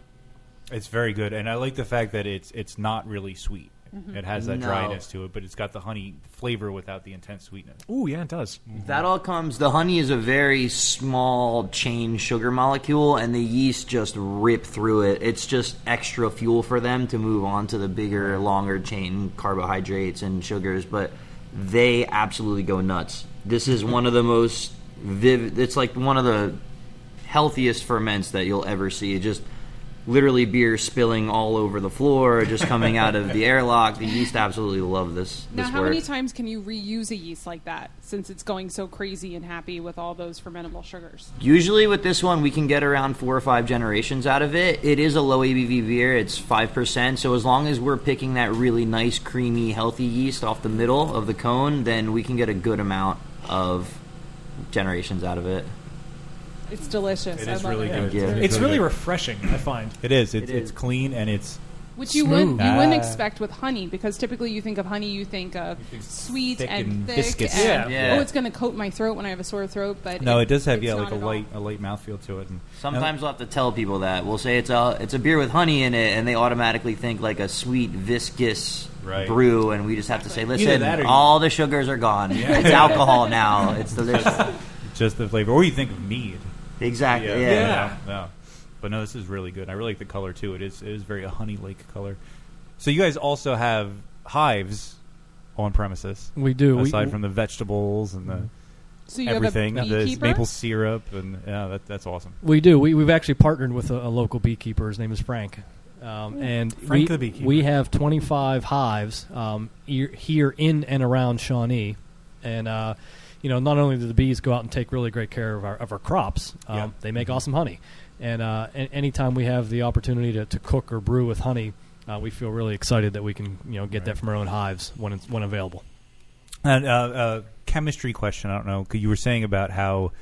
It's very good, and I like the fact that it's not really sweet. It has that dryness to it, but it's got the honey flavor without the intense sweetness. Ooh, yeah, it does. That all comes... The honey is a very small chain sugar molecule, and the yeast just rip through it. It's just extra fuel for them to move on to the bigger, longer chain carbohydrates and sugars, but they absolutely go nuts. This is one of the most vivid... It's like one of the healthiest ferments that you'll ever see. It just... Literally beer spilling all over the floor, just coming out of the airlock. The yeast absolutely love this Now, how work. many times can you reuse a yeast like that since it's going so crazy and happy with all those fermentable sugars? Usually with this one, we can get around 4 or 5 generations out of it. It is a low ABV beer. It's 5%. So as long as we're picking that really nice, creamy, healthy yeast off the middle of the cone, then we can get a good amount of generations out of it. It's delicious. It I is love really it. good. It's really refreshing, I find. It is. It is. It's clean, and it's Which you Smooth. wouldn't expect with honey, because typically you think of honey, you think of sweet thick and and thick, viscous. and Yeah. oh, it's going to coat my throat when I have a sore throat. But no, it does have it's like not a at all. light mouthfeel to it. And Sometimes we'll have to tell people that. We'll say it's a beer with honey in it, and they automatically think like a sweet, viscous brew, and we just have to say, listen, that or you- all the sugars are gone. It's alcohol now. It's delicious. just the flavor, or you think of mead. Exactly. Yeah. But no, this is really good. I really like the color too. It is very a honey-like color. So you guys also have hives on premises. We do. Aside from the vegetables and the So you everything, have a the beekeeper? maple syrup, and that's awesome. We do. We've actually partnered with a local beekeeper. His name is Frank. And Frank the beekeeper. we have 25 hives here in and around Shawnee. And, not only do the bees go out and take really great care of our crops, they make awesome honey. And anytime we have the opportunity to cook or brew with honey, we feel really excited that we can get that from our own hives when available. And chemistry question, I don't know. 'Cause you were saying about how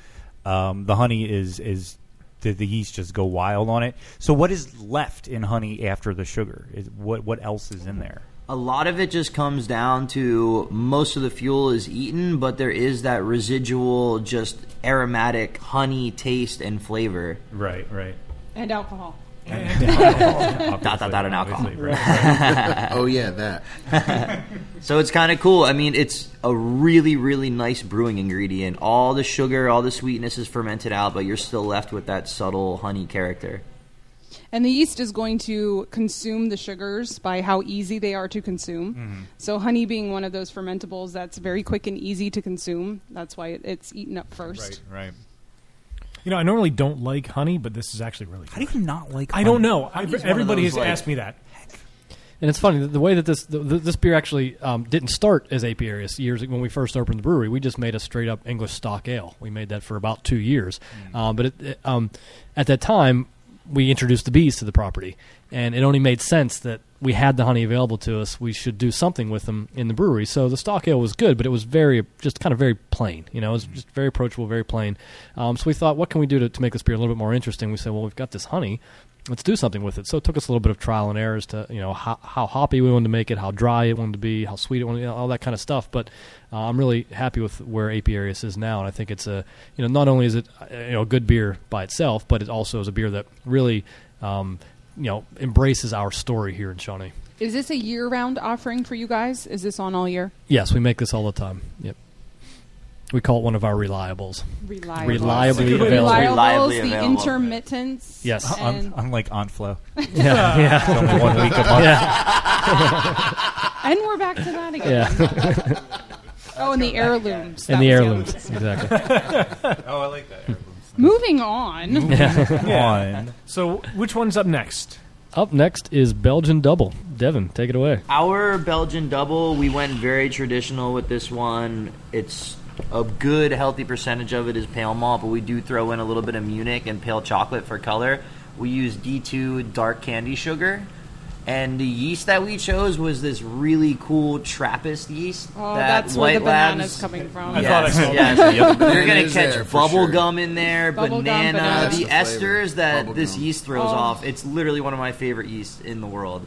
the honey is the yeast just go wild on it. So what is left in honey after the sugar? What else is in there? A lot of it just comes down to most of the fuel is eaten, but there is that residual just aromatic honey taste and flavor. Right. And alcohol. And alcohol. Oh, yeah, that. So it's kind of cool. I mean, it's a really, really nice brewing ingredient. All the sugar, all the sweetness is fermented out, but you're still left with that subtle honey character. And the yeast is going to consume the sugars by how easy they are to consume. Mm-hmm. So honey being one of those fermentables that's very quick and easy to consume, that's why it's eaten up first. Right. I normally don't like honey, but this is actually really good. How do you not like I honey? don't know. Honey's one Everybody of has those, like- asked me that. And it's funny, the way that this beer actually didn't start as apiarius years ago when we first opened the brewery. We just made a straight-up English stock ale. We made that for about 2 years. But at that time, we introduced the bees to the property, and it only made sense that we had the honey available to us. We should do something with them in the brewery. So the stock ale was good, but it was very plain. It was just very approachable, very plain. So we thought, what can we do to make this beer a little bit more interesting? We said, well, we've got this honey. Let's do something with it. So it took us a little bit of trial and errors to, how hoppy we wanted to make it, how dry it wanted to be, how sweet it wanted, all that kind of stuff. But I'm really happy with where apiarius is now, and I think it's not only is it a good beer by itself, but it also is a beer that really embraces our story here in Shawnee. Is this a year-round offering for you guys? Is this on all year? Yes, we make this all the time. Yep. We call it one of our reliables. Reliably available. Reliables, the available. intermittence. Yes. And, Unlike Aunt Flo. Yeah. Only 1 week a month. Yeah. and we're back to that again. Yeah. Oh, and the heirlooms. And That the was heirlooms. Exactly. Oh, I like that. Moving on. On. So which one's up next? Up next is Belgian Double. Devin, take it away. Our Belgian double, we went very traditional with this one. It's a good, healthy percentage of it is pale malt, but we do throw in a little bit of Munich and pale chocolate for color. We use D2 dark candy sugar. And the yeast that we chose was this really cool Trappist yeast. Oh, that that's White where the Labs, banana's coming from. I thought I saw yes. that. You're Banana going to is there catch for bubble sure. gum in there, Bubble gum, banana, banana. the That's the esters flavor. that Bubble this gum. yeast throws off. It's literally one of my favorite yeasts in the world.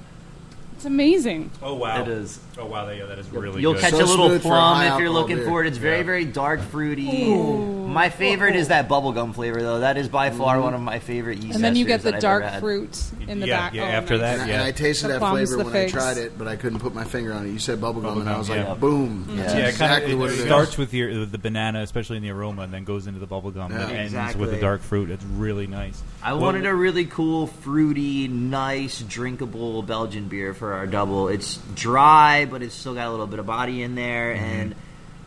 It's amazing. Oh wow, It is. Oh wow, that is really You'll good. catch So a little smooth for a plum high if you're alcohol looking beer. for it. It's very, very dark, fruity. My favorite is that bubblegum flavor, though. That is by far one of my favorite yeast And then you get esters the that I've dark ever had. fruit in the Yeah, back. yeah, Oh, after nice. that, And I tasted The that plums, flavor the when figs. I tried it, but I couldn't put my finger on it. You said bubblegum, and I was like, yeah. boom. Yeah. That's Yeah, exactly what it it is. starts with the banana, especially in the aroma, and then goes into the bubble gum, Yeah. and ends Exactly. with the dark fruit. It's really nice. I wanted a really cool, fruity, nice, drinkable Belgian beer for our double. It's dry, but it's still got a little bit of body in there, and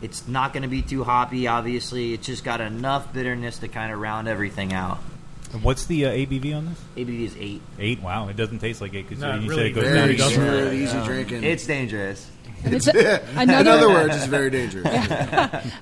it's not going to be too hoppy, obviously. It's just got enough bitterness to kind of round everything out. And what's the ABV on this? ABV is 8. 8. Wow, it doesn't taste like 8 because No, you really said it goes good. down Very to doesn't. smooth, easy drinking. It's dangerous. And it's in other words, it's very dangerous.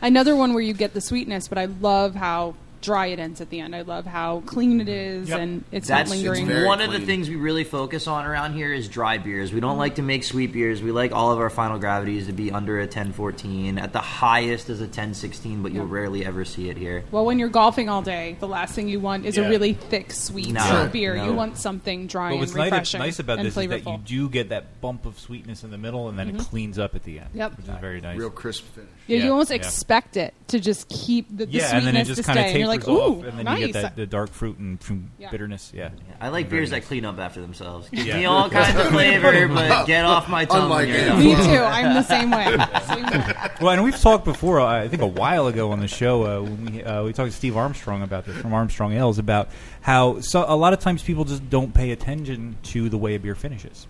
another one where you get the sweetness, but I love how dry it ends at the end. I love how clean it is, Yep. and it's That's not lingering. very one of the clean. things we really focus on around here is dry beers. We don't like to make sweet beers. We like all of our final gravities to be under a 10-14. At the highest is a 10-16, but you'll rarely ever see it here. Well, when you're golfing all day, the last thing you want is Yeah. a really thick, sweet No. beer. No. You want something dry But and what's refreshing nice about and this is that flavorful. you do get that bump of sweetness in the middle, and then it cleans up at the end, Yep. which is very nice. Real crisp finish. Yeah, Yeah, you almost yeah. expect it to just keep the Yeah, sweetness and then it just to kind of stay. And tapers you're like, ooh, off, and then nice. you get the dark fruit and Yeah. bitterness. Yeah, I like Very beers that nice. clean up after themselves. Give Yeah. me all kinds of flavor, but get off my tongue Unlike when you're it. done. Me too. I'm the same way. Same way. Well, and we've talked before. I think a while ago on the show when we talked to Steve Armstrong about this from Armstrong Ales about how a lot of times people just don't pay attention to the way a beer finishes,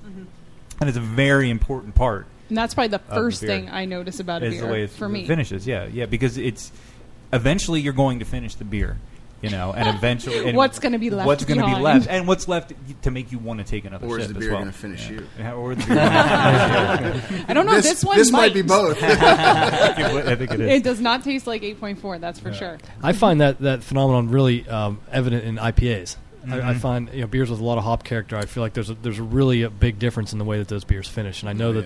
and it's a very important part. And that's probably the first beer. thing I notice about a Is beer the way for me. finishes. Yeah, because it's eventually you're going to finish the beer. And eventually, and What's gonna be left What's going to be behind? left, and what's left to make you want to take another Or is sip the as beer well. going to finish you? Yeah, or the beer gonna finish you. I don't know. This one This might be both. I think it is. It does not taste like 8.4. That's for sure. I find that phenomenon really evident in IPAs. I find beers with a lot of hop character. I feel like there's a really a big difference in the way that those beers finish, and I know that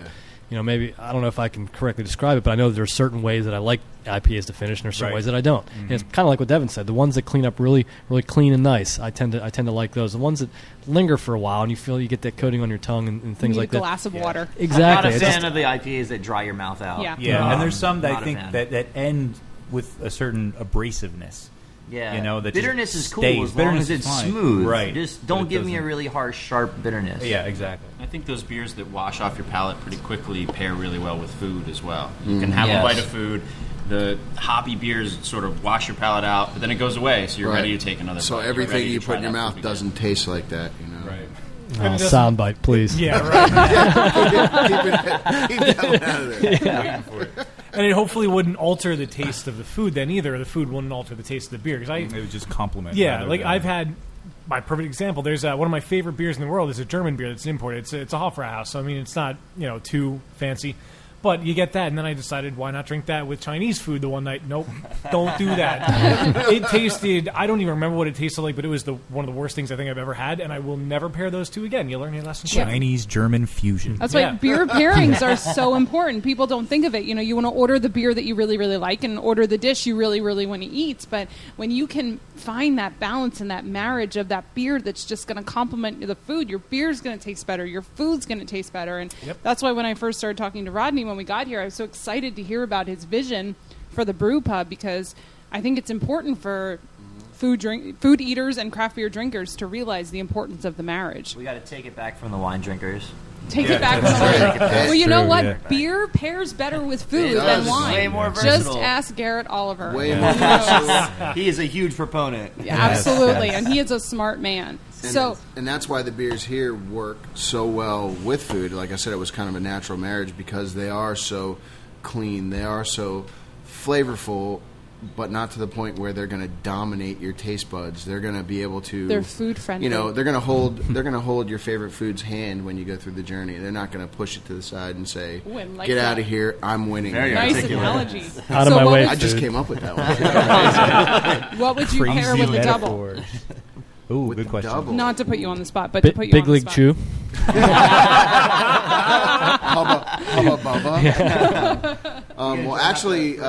maybe I don't know if I can correctly describe it, but I know that there are certain ways that I like IPAs to finish, and there's certain Right. ways that I don't. And it's kind of like what Devin said. The ones that clean up really really clean and nice, I tend to like those. The ones that linger for a while and you feel you get that coating on your tongue and You things need like a that. glass of water. Exactly. I'm not a It's fan just- of the IPAs that dry your mouth out. Yeah. Yeah, and there's some that I Not a think fan. that end with a certain abrasiveness. Yeah. That bitterness just is cool stays. as long Bitterness as it's is fine. smooth. Right. Just But don't it give me a doesn't- really harsh, sharp bitterness. Yeah, exactly. I think those beers that wash off your palate pretty quickly pair really well with food as well. You can have Yes. a bite of food. The hoppy beers sort of wash your palate out, but then it goes away, so you're Right. ready to take another So bite. You're everything ready you to try put in your that mouth food again. doesn't taste like that, Right. soundbite, please. Yeah, right. Keep that one out of there. And it hopefully wouldn't alter the taste of the food then either. The food wouldn't alter the taste of the beer. Because It would just complement. yeah, rather like than- I've had my perfect example. There's one of my favorite beers in the world is a German beer that's imported. It's a Hofbrauhaus. So I mean, it's not too fancy, but you get that. And then I decided why not drink that with Chinese food the one night? Nope, don't do that. It tasted. I don't even remember what it tasted like, but it was one of the worst things I think I've ever had, and I will never pair those two again. You learn your lesson. quick. Chinese German fusion. That's Yeah. why beer pairings are so important. People don't think of it. You want to order the beer that you really, really like and order the dish you really, really want to eat. But when you can find that balance and that marriage of that beer that's just going to complement the food, your beer's going to taste better, your food's going to taste better. And that's why when I first started talking to Rodney when we got here, I was so excited to hear about his vision for the brew pub, because I think it's important for food eaters and craft beer drinkers to realize the importance of the marriage. We got to take it back from the wine drinkers. Take it back from the wine. Well, you know true, what? yeah. Beer pairs better with food It than does. wine. Way more Just versatile. ask Garrett Oliver. Way He more knows. versatile. He is a huge proponent. Yeah, absolutely, and he is a smart man. So And that's why the beers here work so well with food. Like I said, it was kind of a natural marriage because they are so clean, they are so flavorful, but not to the point where they're going to dominate your taste buds. They're going to be able to. They're food friendly. They're going to hold your favorite food's hand when you go through the journey. They're not going to push it to the side and say, "Get out of here, I'm winning." Nice analogy. Out of my way. I just came up with that one. What would you pair with the double? Ooh, good question. Double. Not to put you on the spot, but to put you Big on the League spot. Chew. Hubba Bubba. Well, actually,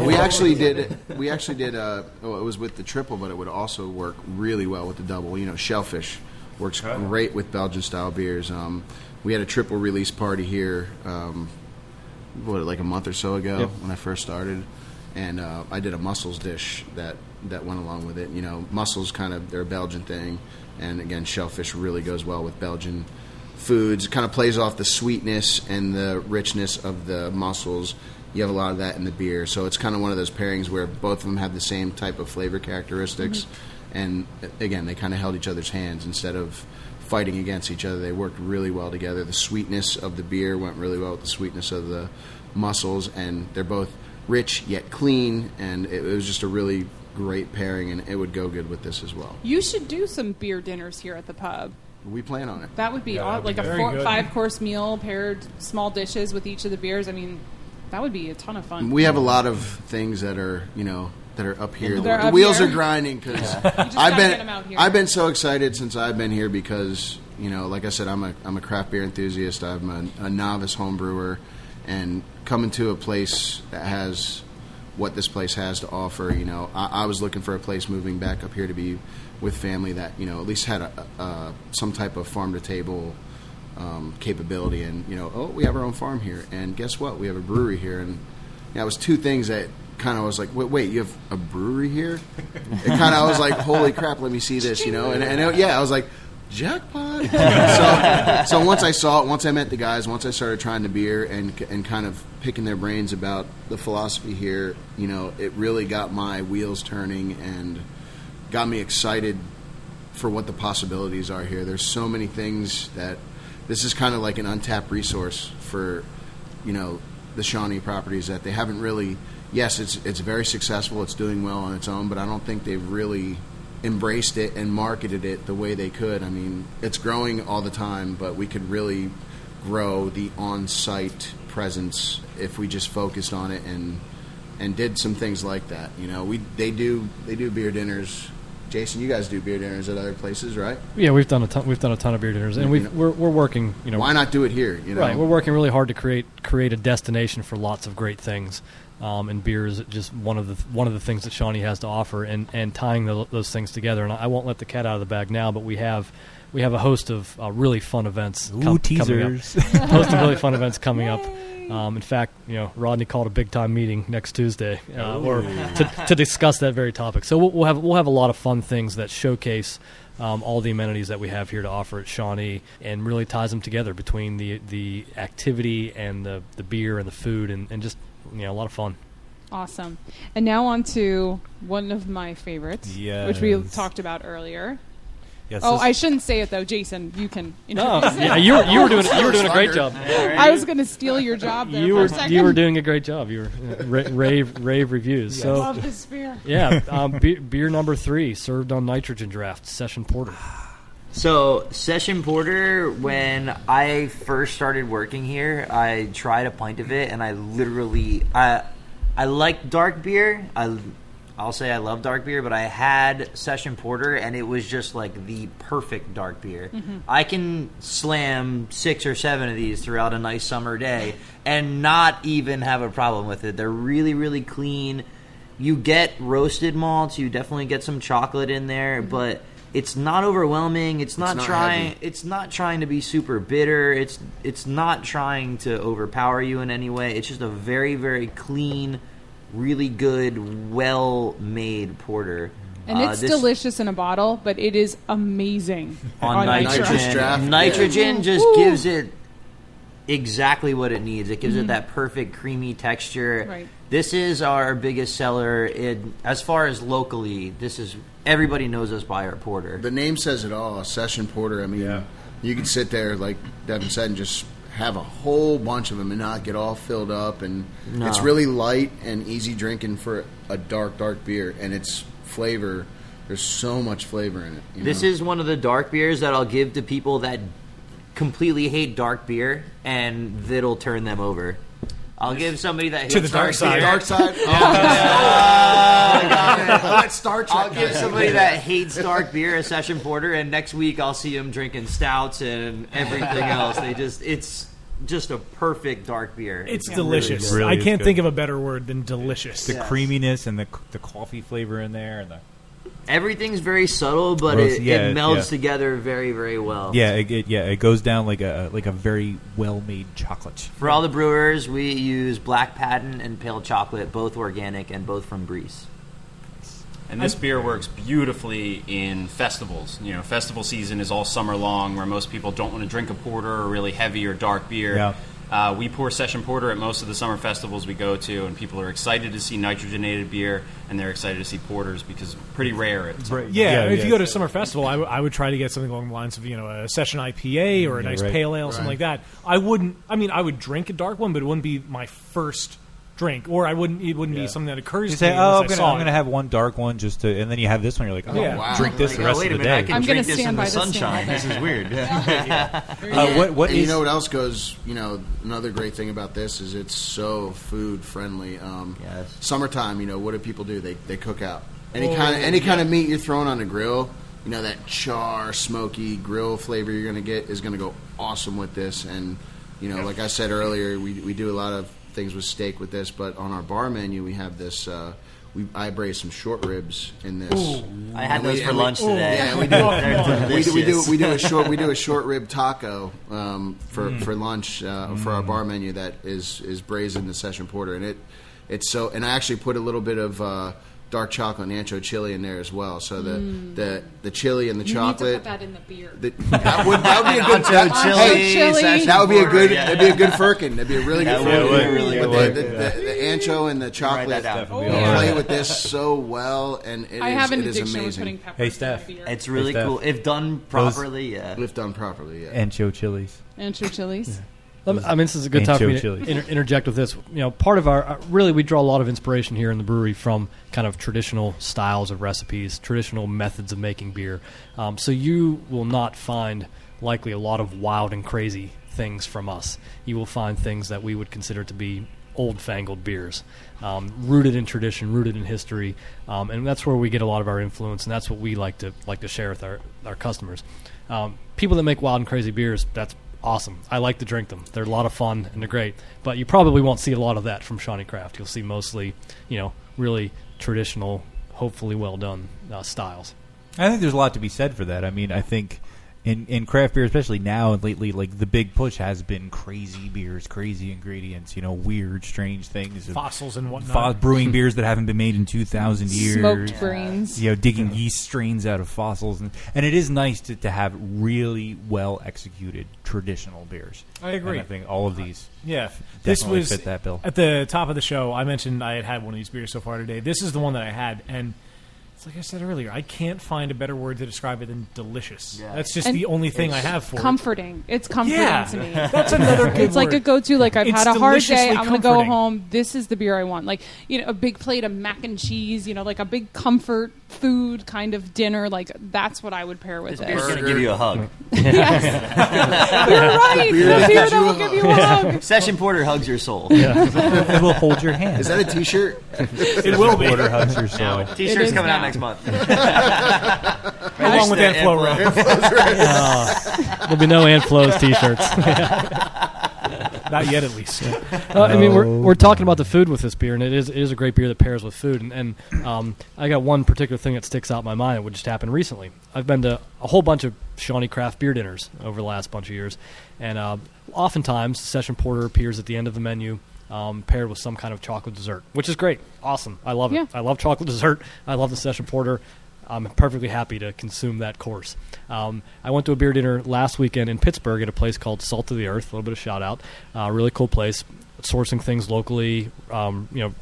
we actually did. It was with the triple, but it would also work really well with the double. Shellfish works great with Belgian style beers. We had a triple release party here, like a month or so ago when I first started, and I did a mussels dish that went along with it. Mussels they're a Belgian thing, and again, shellfish really goes well with Belgian foods. It kind of plays off the sweetness and the richness of the mussels. You have a lot of that in the beer, so it's kind of one of those pairings where both of them have the same type of flavor characteristics, and again, they kind of held each other's hands instead of fighting against each other. They worked really well together. The sweetness of the beer went really well with the sweetness of the mussels, and they're both rich yet clean, and it was just a really great pairing, and it would go good with this as well. You should do some beer dinners here at the pub. We plan on it. That would be like a 5-course meal, paired small dishes with each of the beers. I mean, that would be a ton of fun. We have a lot of things that are, that are up here. They're The up wheels here. are grinding because get 'em out here. I've been so excited since I've been here because, like I said, I'm a craft beer enthusiast. I'm a novice home brewer, and coming to a place that has what this place has to offer, I was looking for a place moving back up here to be with family that, at least had some type of farm to table capability, and we have our own farm here, and guess what, we have a brewery here, and it was two things that kind of was like, wait, you have a brewery here? It kind of, I was like, holy crap, let me see this, and I was like, jackpot. So once I saw it, once I met the guys, once I started trying the beer and kind of picking their brains about the philosophy here, it really got my wheels turning and got me excited for what the possibilities are here. There's so many things that this is kind of like an untapped resource for, the Shawnee properties that they haven't really. Yes, it's very successful. It's doing well on its own, but I don't think they've really embraced it and marketed it the way they could. I mean, it's growing all the time, but we could really grow the on-site presence if we just focused on it and did some things like that. They do beer dinners. Jason, you guys do beer dinners at other places, right? Yeah, we've done a ton of beer dinners, and we're working. Why not do it here? Right, we're working really hard to create a destination for lots of great things. And beer is just one of the things that Shawnee has to offer, and tying those things together. And I won't let the cat out of the bag now, but we have a host of really fun events. Teasers. Coming up. Host of really fun events coming up. In fact, Rodney called a big time meeting next Tuesday, to discuss that very topic. So we'll have a lot of fun things that showcase all the amenities that we have here to offer at Shawnee, and really ties them together between the activity and the beer and the food, and just a lot of fun. Awesome. And now on to one of my favorites, which we talked about earlier. Yes, I shouldn't say it though, Jason. You can. No, yeah, you were doing a great job. I was going to steal your job there for a second. You were doing a great job. You were rave reviews. Yes. So Love this beer. Yeah, beer number 3 served on nitrogen draft, Session Porter. So, Session Porter, when I first started working here, I tried a pint of it, and I literally, I like dark beer. I'll say I love dark beer, but I had Session Porter, and it was just like the perfect dark beer. Mm-hmm. I can slam 6 or 7 of these throughout a nice summer day and not even have a problem with it. They're really, really clean. You get roasted malts. You definitely get some chocolate in there, mm-hmm. but it's not overwhelming. It's not trying to be super bitter. It's not trying to overpower you in any way. It's just a very, very clean, really good, well-made porter. And it's delicious in a bottle, but it is amazing on nitrogen. Nitrogen just gives it exactly what it needs. It gives it that perfect creamy texture. Right. This is our biggest seller as far as locally. This is everybody knows us by our porter. The name says it all. A Session Porter. I mean, you could sit there like Devin said and just have a whole bunch of them and not get all filled up. And No. it's really light and easy drinking for a dark beer. And its flavor, there's so much flavor in it. This is one of the dark beers that I'll give to people that completely hate dark beer, and that'll turn them over. I'll give somebody that hates To the dark side. beer. Dark side. I'll give somebody that hates dark beer a session porter, and next week I'll see them drinking stouts and everything else. It's just a perfect dark beer. It's delicious. good. Really I can't is think good. of a better word than delicious. The creaminess and the coffee flavor in there, and the Everything's very subtle, but Roast- it yeah, melds yeah. together very, very well. it goes down like a very well made chocolate. For all the brewers, we use black patent and pale chocolate, both organic and both from Breeze. And this beer works beautifully in festivals. You know, festival season is all summer long, where most people don't want to drink a porter or really heavy or dark beer. Yeah. We pour session porter at most of the summer festivals we go to, and people are excited to see nitrogenated beer, and they're excited to see porters because it's pretty rare. At If you go to a summer festival, I would try to get something along the lines of a session IPA or a nice pale ale, something like that. I would drink a dark one, but it wouldn't be my first drink, or it wouldn't be something that occurs You to say, me. "Oh, unless I'm going to have one dark one just to," and then you have this one. You're like, "Oh, Yeah. drink this the rest wait of a the minute, I day." can I'm drink gonna this stand in the by this sunshine. thing. This is weird. What And is you know what else goes? Another great thing about this is it's so food friendly. Yes. Summertime, what do people do? They cook out. Any kind of meat you're throwing on a grill, that char, smoky grill flavor you're going to get is going to go awesome with this. And like I said earlier, we do a lot of things with steak with this, but on our bar menu we have this. I braise some short ribs in this. I had And those for lunch today. Yeah, we do a short rib taco for lunch for our bar menu that is braised in the session porter, and it's so. And I actually put a little bit of dark chocolate and ancho chili in there as well. So the chili and the You chocolate. need to put that in the beer. That would be a good chili. That would be a good. That'd be a good firkin. That'd be a really good That would firkin. be really With good. the ancho and the chocolate that down. play with this so well, and I have an it is addiction with amazing. putting peppers Hey, in Steph. the beer. It's really Steph. cool if done properly. Yeah. If done properly, yeah. ancho chilies? Ancho chilies. This is a good time for me to Ancho interject with this. Part of our really, we draw a lot of inspiration here in the brewery from kind of traditional styles of recipes, traditional methods of making beer. So you will not find likely a lot of wild and crazy things from us. You will find things that we would consider to be old-fangled beers, rooted in tradition, rooted in history, and that's where we get a lot of our influence, and that's what we like to share with our customers. People that make wild and crazy beers, that's awesome. I like to drink them. They're a lot of fun and they're great. But you probably won't see a lot of that from ShawneeCraft. You'll see mostly, really traditional, hopefully well done styles. I think there's a lot to be said for that. I mean, I think in craft beer, especially now and lately, like the big push has been crazy beers, crazy ingredients, weird, strange things, Fossils and whatnot. brewing beers that haven't been made in 2,000 years, Smoked brains. digging yeast strains out of fossils, and it is nice to have really well executed traditional beers. I agree. And I think all of these, Yeah, this definitely was fit that bill. At the top of the show. I mentioned I had one of these beers so far today. This is the one that I had, and it's like I said earlier, I can't find a better word to describe it than delicious. Yeah. That's just And the only thing I have for Comforting. It's comforting Yeah. to me. That's another good It's like word. a go-to. Like I've It's had a hard deliciously day. I'm going to go comforting. home. This is the beer I want. Like a big plate of mac and cheese. Like a big comfort food kind of dinner. Like that's what I would pair with This it. beer's going to give you a hug. Yes. You're right. beer The that beer gives that you will a give you a hug. Session porter hugs your soul. It will hold your hand. Is that a T-shirt? It will be. Order hugs your soul. T-shirt's is coming out now. next month. Along with that flow room. There'll be no Anflo's t-shirts. Not yet, at least. We're talking about the food with this beer, and it is a great beer that pairs with food. And I got one particular thing that sticks out in my mind. It would just happen recently. I've been to a whole bunch of ShawneeCraft beer dinners over the last bunch of years, and oftentimes session porter appears at the end of the menu. Paired with some kind of chocolate dessert, which is great. Awesome. I love it. Yeah. I love chocolate dessert. I love the session porter. I'm perfectly happy to consume that course. I went to a beer dinner last weekend in Pittsburgh at a place called Salt of the Earth. A little bit of shout out. Really cool place. Sourcing things locally.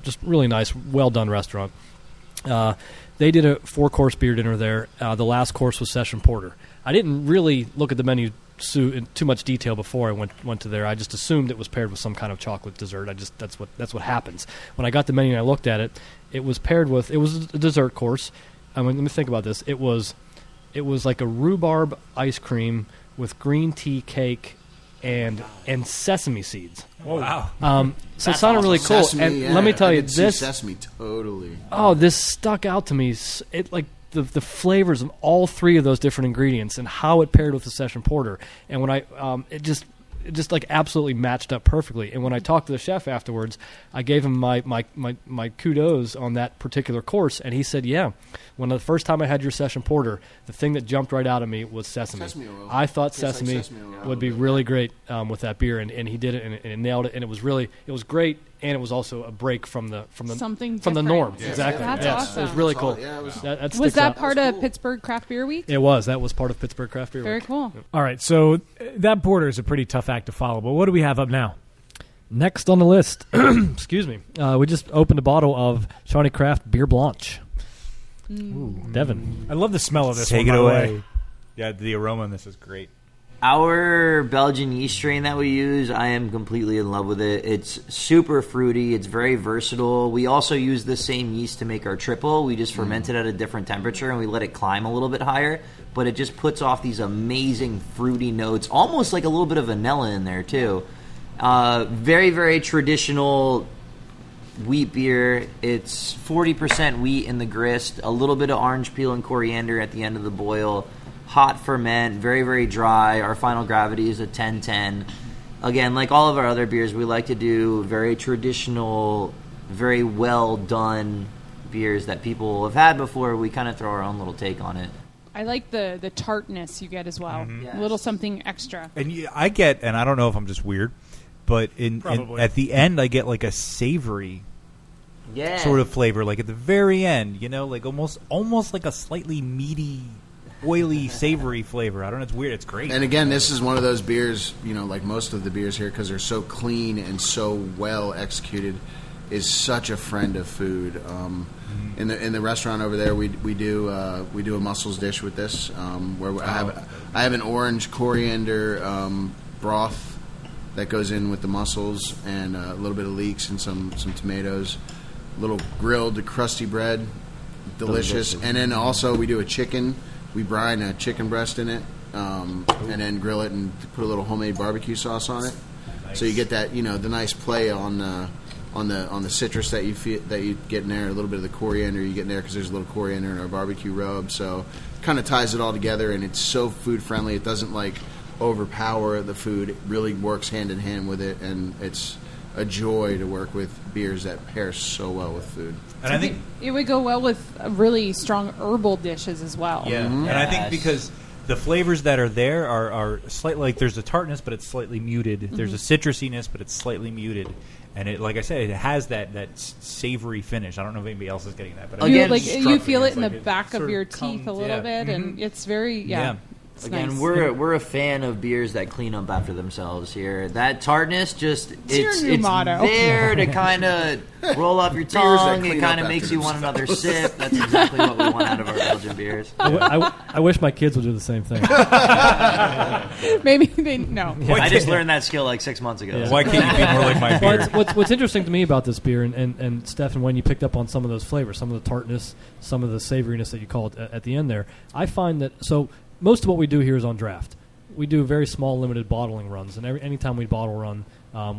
Just really nice, well done restaurant. They did a 4-course beer dinner there. The last course was session porter. I didn't really look at the menu too much detail before I went to there. I just assumed it was paired with some kind of chocolate dessert. That's what happens. When I got the menu and I looked at it, it was paired with, it was a dessert course. I mean, let me think about this. It was like a rhubarb ice cream with green tea cake and sesame seeds. Oh, wow. So it sounded really cool. Sesame, and let me tell I you, could see this sesame totally. Oh, this stuck out to me. It like the flavors of all three of those different ingredients and how it paired with the session porter. And when I it just like absolutely matched up perfectly. And when I talked to the chef afterwards, I gave him my kudos on that particular course, and he said, "Yeah, when the first time I had your session porter, the thing that jumped right out of me was sesame. Sesame oil. I thought Tastes like sesame sesame oil. would be really great with that beer, and he did it, and it nailed it, and it was great, and it was also a break from the Something from the different. norm. Yeah. Exactly. That's Yes. awesome. It was really That's all- cool. yeah, it was- that Was sticks that out. part of Pittsburgh Craft Beer Week? It was. That was part of Pittsburgh Craft Beer Week. Very cool. All right, so that porter is a pretty tough act to follow, but what do we have up now? Next on the list, excuse me, we just opened a bottle of ShawneeCraft Beer Blanche. Devin. I love the smell of this Take one, it by the away. way. Yeah, the aroma in this is great. Our Belgian yeast strain that we use, I am completely in love with it. It's super fruity. It's very versatile. We also use the same yeast to make our triple. We just ferment it at a different temperature, and we let it climb a little bit higher. But it just puts off these amazing fruity notes, almost like a little bit of vanilla in there, too. Very, very traditional wheat beer. It's 40% wheat in the grist, a little bit of orange peel and coriander at the end of the boil. Hot ferment, very, very dry. Our final gravity is a 10-10. Again, like all of our other beers, we like to do very traditional, very well done beers that people have had before. We kind of throw our own little take on it. I like the tartness you get as well. Yes. A little something extra. And I get, and I don't know if I'm just weird, but at the end I get like a savory Yeah. sort of flavor, like at the very end, like almost like a slightly meaty, oily, savory flavor. I don't know. It's weird. It's great. And again, this is one of those beers, like most of the beers here, because they're so clean and so well executed, is such a friend of food. In the restaurant over there, we do a mussels dish with this, where I have an orange coriander broth that goes in with the mussels, and a little bit of leeks and some tomatoes, a little grilled crusty bread, delicious. And then also we do a chicken. We brine a chicken breast in it, and then grill it and put a little homemade barbecue sauce on it. Nice. So you get that, the nice play on the citrus that you get in there. A little bit of the coriander you get in there because there's a little coriander in our barbecue rub. So it kind of ties it all together, and it's so food friendly. It doesn't overpower the food. It really works hand in hand with it, and it's a joy to work with beers that pair so well with food. And I think it would go well with really strong herbal dishes as well. Yeah, and I think because the flavors that are there are slightly, like there's a tartness, but it's slightly muted. There's a citrusiness, but it's slightly muted. And it, like I said, it has that savory finish. I don't know if anybody else is getting that, but You, again, you feel it in the like back sort of your comes, teeth a little bit, and it's very It's Again, nice. we're a fan of beers that clean up after themselves here. That tartness your new motto. there to kind of roll off your tongue. It kind of makes you want another sip. That's exactly what we want out of our Belgian beers. I wish my kids would do the same thing. Maybe they no. I just learned that skill like 6 months ago. Yeah. Why can't you be more like my beer? Well, what's interesting to me about this beer, and Steph and Wayne, you picked up on some of those flavors, some of the tartness, some of the savoriness that you called at the end there. I find that most of what we do here is on draft. We do very small, limited bottling runs, and anytime we bottle run,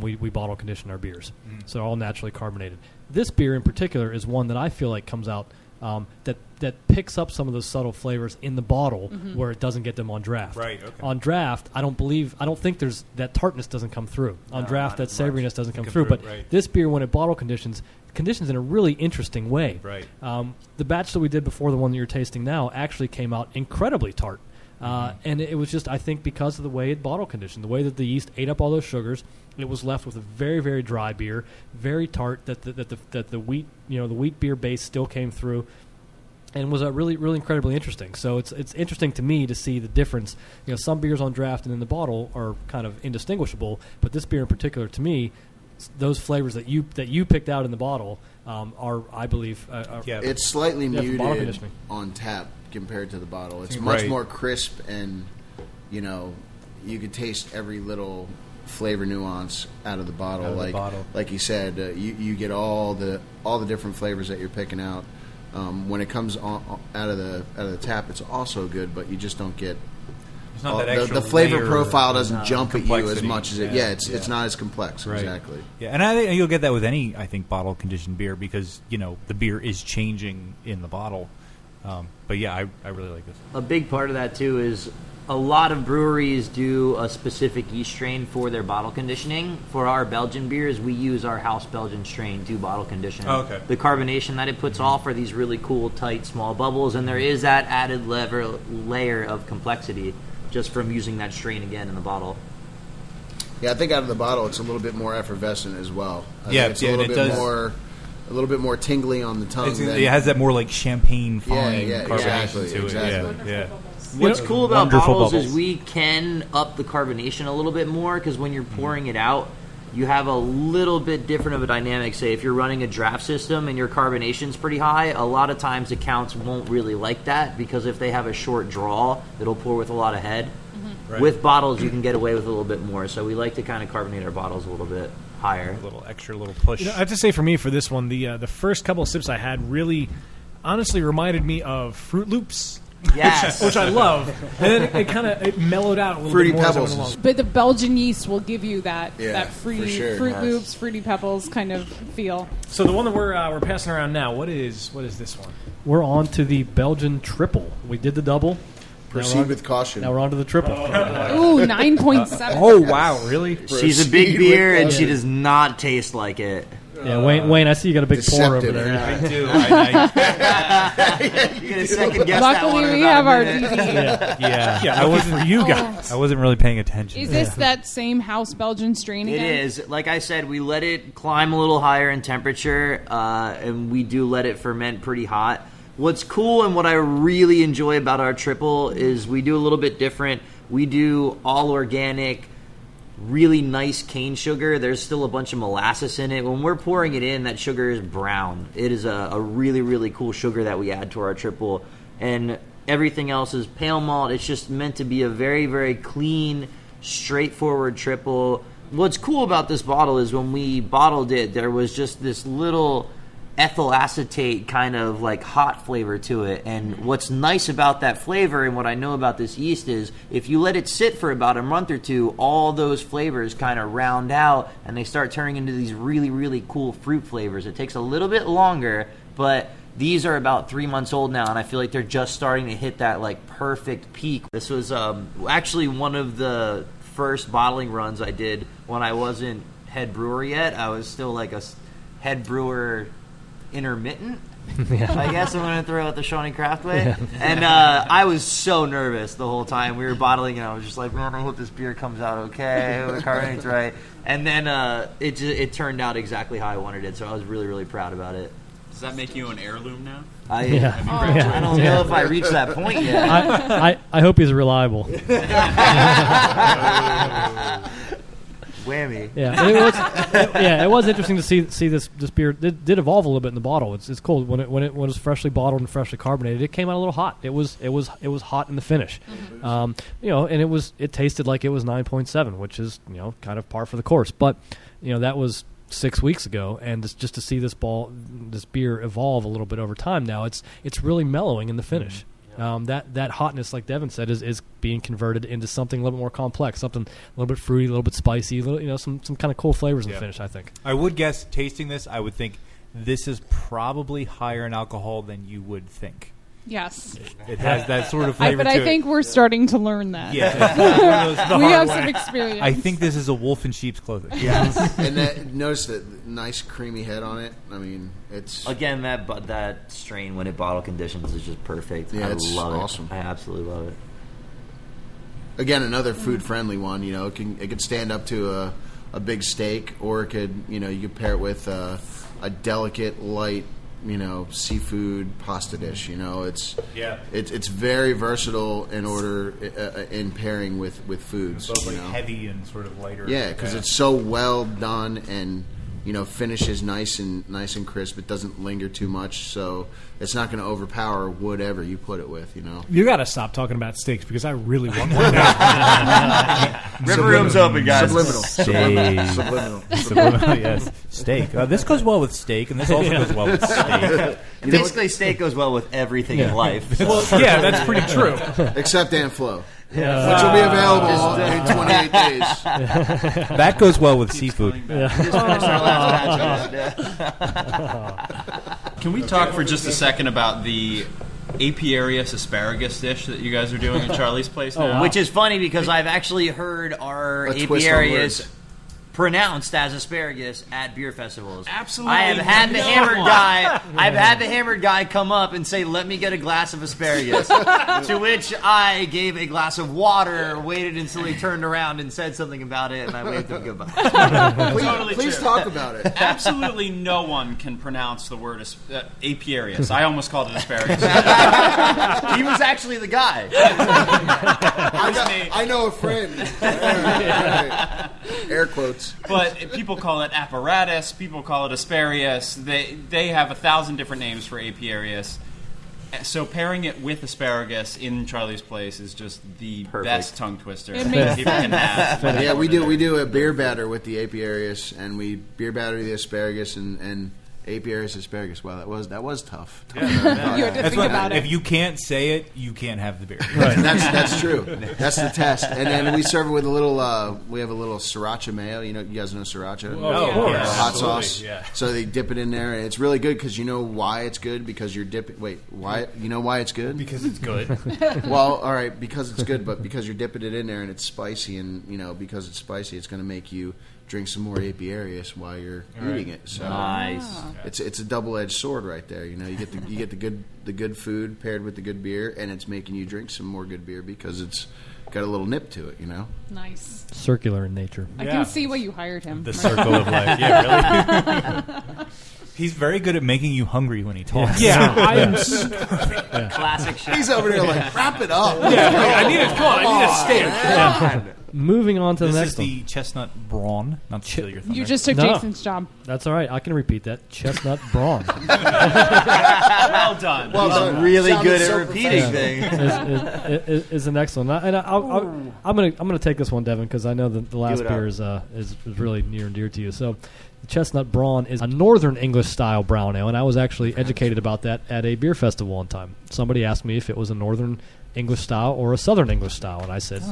we bottle condition our beers. So they're all naturally carbonated. This beer in particular is one that I feel like comes out that picks up some of those subtle flavors in the bottle where it doesn't get them on draft. Right, okay. On draft, I don't think there's that tartness doesn't come through. On draft, that savoriness doesn't come through. But this beer, when it bottle conditions in a really interesting way. Right. The batch that we did before the one that you're tasting now actually came out incredibly tart. And it was just, I think, because of the way it bottle conditioned, the way that the yeast ate up all those sugars, it was left with a very, very dry beer, very tart. That the wheat, the wheat beer base still came through, and was really, really incredibly interesting. So it's interesting to me to see the difference. Some beers on draft and in the bottle are kind of indistinguishable, but this beer in particular, to me, those flavors that you picked out in the bottle are, I believe, it's slightly bottle muted conditioning on tap compared to the bottle. It's much more crisp, and you could taste every little flavor nuance out of the bottle. Like you said, you get all the different flavors that you're picking out. When it comes out of the tap, it's also good, but you just don't get. It's not that extra the flavor layer profile doesn't jump at you as complexity. much as it. Yeah, it's not as complex. Right. Exactly. Yeah, and I think you'll get that with any, I think, bottle conditioned beer because the beer is changing in the bottle. But yeah, I really like this. A big part of that too is a lot of breweries do a specific yeast strain for their bottle conditioning. For our Belgian beers, we use our house Belgian strain to bottle condition. Oh, okay. The carbonation that it puts off are these really cool, tight, small bubbles, and there is that added layer of complexity just from using that strain again in the bottle. Yeah, I think out of the bottle, it's a little bit more effervescent as well. I Yeah, think it's a little bit more tingly on the tongue. It has that more like champagne fine carbonation to exactly. it. Yeah. What's cool about Wonderful bottles bubbles. is we can up the carbonation a little bit more because when you're pouring it out, you have a little bit different of a dynamic. Say if you're running a draft system and your carbonation's pretty high, a lot of times accounts won't really like that because if they have a short draw, it'll pour with a lot of head. Right. With bottles, you can get away with a little bit more. So we like to kind of carbonate our bottles a little bit higher. A little extra little push. I have to say, for me, for this one, the first couple of sips I had really, honestly, reminded me of Fruit Loops. Yes. which I love. And then it mellowed out a little Fruity bit more. Pebbles as I went along. But the Belgian yeast will give you that Yeah, fruity for sure. Fruit Yes. Loops, Fruity Pebbles kind of feel. So the one that we're passing around now, what is this one? We're on to the Belgian triple. We did the double. Proceed with caution. Now we're on to the triple. Ooh, 9.7. Oh wow, really? She's a big beer and she does not taste like it. Yeah, Wayne, I see you got a big pour over Deceptive. there. I do. You're gonna second guess that one Luckily, in we about have a our minute. DD. Yeah. I wasn't for you guys. I wasn't really paying attention. Is this that same house Belgian strain It again? is. Like I said, we let it climb a little higher in temperature, and we do let it ferment pretty hot. What's cool and what I really enjoy about our triple is we do a little bit different. We do all organic, really nice cane sugar. There's still a bunch of molasses in it. When we're pouring it in, that sugar is brown. It is a really, really cool sugar that we add to our triple. And everything else is pale malt. It's just meant to be a very, very clean, straightforward triple. What's cool about this bottle is when we bottled it, there was just this little ethyl acetate kind of like hot flavor to it. And what's nice about that flavor and what I know about this yeast is if you let it sit for about a month or two, all those flavors kind of round out and they start turning into these really, really cool fruit flavors. It takes a little bit longer, but these are about 3 months old now, and I feel like they're just starting to hit that like perfect peak. This was actually one of the first bottling runs I did when I wasn't head brewer yet. I was still like a head brewer intermittent. I guess I'm going to throw it the ShawneeCraft way. Yeah. And I was so nervous the whole time. We were bottling, and I was just like, man, I hope this beer comes out okay. The carbonate's right. And then it turned out exactly how I wanted it, so I was really, really proud about it. Does that make you an heirloom now? I don't know if I reached that point yet. I hope he's reliable. Whammy. Yeah, it was interesting to see this beer. It did evolve a little bit in the bottle. It's cool when it was freshly bottled and freshly carbonated. It came out a little hot. It was hot in the finish, and it tasted like it was 9.7, which is kind of par for the course. But that was 6 weeks ago, and just to see this beer evolve a little bit over time now, it's really mellowing in the finish. That hotness, like Devin said, is being converted into something a little bit more complex, something a little bit fruity, a little bit spicy, some kind of cool flavors in the finish, I think. I would guess, tasting this, I would think this is probably higher in alcohol than you would think. Yes. It has that sort of flavor but to I it. think we're starting to learn that. Yeah. We have some experience. I think this is a wolf in sheep's clothing. Yeah. And notice that nice creamy head on it. I mean, it's... Again, that strain when it bottle conditions is just perfect. Yeah, I it's love awesome. it. I absolutely love it. Again, another food-friendly one. It could stand up to a big steak, or it could, you could pair it with a delicate, light, seafood pasta dish. It's very versatile in pairing with foods. Both heavy and sort of lighter. Yeah, because it's so well done and finishes nice and crisp. It doesn't linger too much, so it's not going to overpower whatever you put it with. You got to stop talking about steaks because I really want one now. River room's open, guys. Subliminal. Yes, steak. This goes well with steak, and this also goes well with steak. Basically, steak goes well with everything in life. Well, yeah, that's pretty true. Except Flow. Which will be available in 28 days. That goes well with seafood. Can we talk for just a second about the apiarius asparagus dish that you guys are doing at Charlie's place now? Which is funny because I've actually heard our A twist on apiarius words. pronounced as asparagus at beer festivals. Absolutely. I have had the hammered guy. I've had the hammered guy come up and say, "Let me get a glass of asparagus." To which I gave a glass of water, waited until he turned around and said something about it, and I waved him goodbye. Please talk about it. Absolutely no one can pronounce the word apiarius. I almost called it asparagus. He was actually the guy. I know a friend. Right. Air quotes. But people call it apparatus. People call it asparagus. They have 1,000 different names for apiarius. So pairing it with asparagus in Charlie's place is just the best tongue twister It makes people can have. Yeah, we do a beer batter with the apiarius, and we beer batter the asparagus and apiarius asparagus. Wow, that was tough. You had to think about it. If you can't say it, you can't have the beer. Right. That's true. That's the test. And then we serve it with a little. We have a little siracha mayo. You guys know sriracha? Hot sauce. Yeah. So they dip it in there, and it's really good because you know why it's good because you're dipping. Wait, why? You know why it's good? Because it's good. Well, all right, because it's good, but because you're dipping it in there and it's spicy, and because it's spicy, it's going to make you drink some more apiarius while you're eating it. So Nice. it's a double-edged sword right there. You get the good food paired with the good beer, and it's making you drink some more good beer because it's got a little nip to it. Nice. Circular in nature. I can see why you hired him. The circle of life. Yeah, really. He's very good at making you hungry when he talks. Yeah, I am. Classic shit. He's over there like, wrap it up. I need it. Come on, I need a steak. Yeah. Moving on to This the is next one. the chestnut brawn. Not to steal your thunder. You just took No. Jason's job. That's all right. I can repeat that. Chestnut brawn Well done. Well done. Really Sounded good so at repeating professional. things. is the next one. And I'm gonna take this one, Devin, because I know that the last it beer is really near and dear to you. So, the Chestnut Brawn is a Northern English style brown ale, and I was actually educated about that at a beer festival one time. Somebody asked me if it was a Northern English style or a Southern English style, and I said,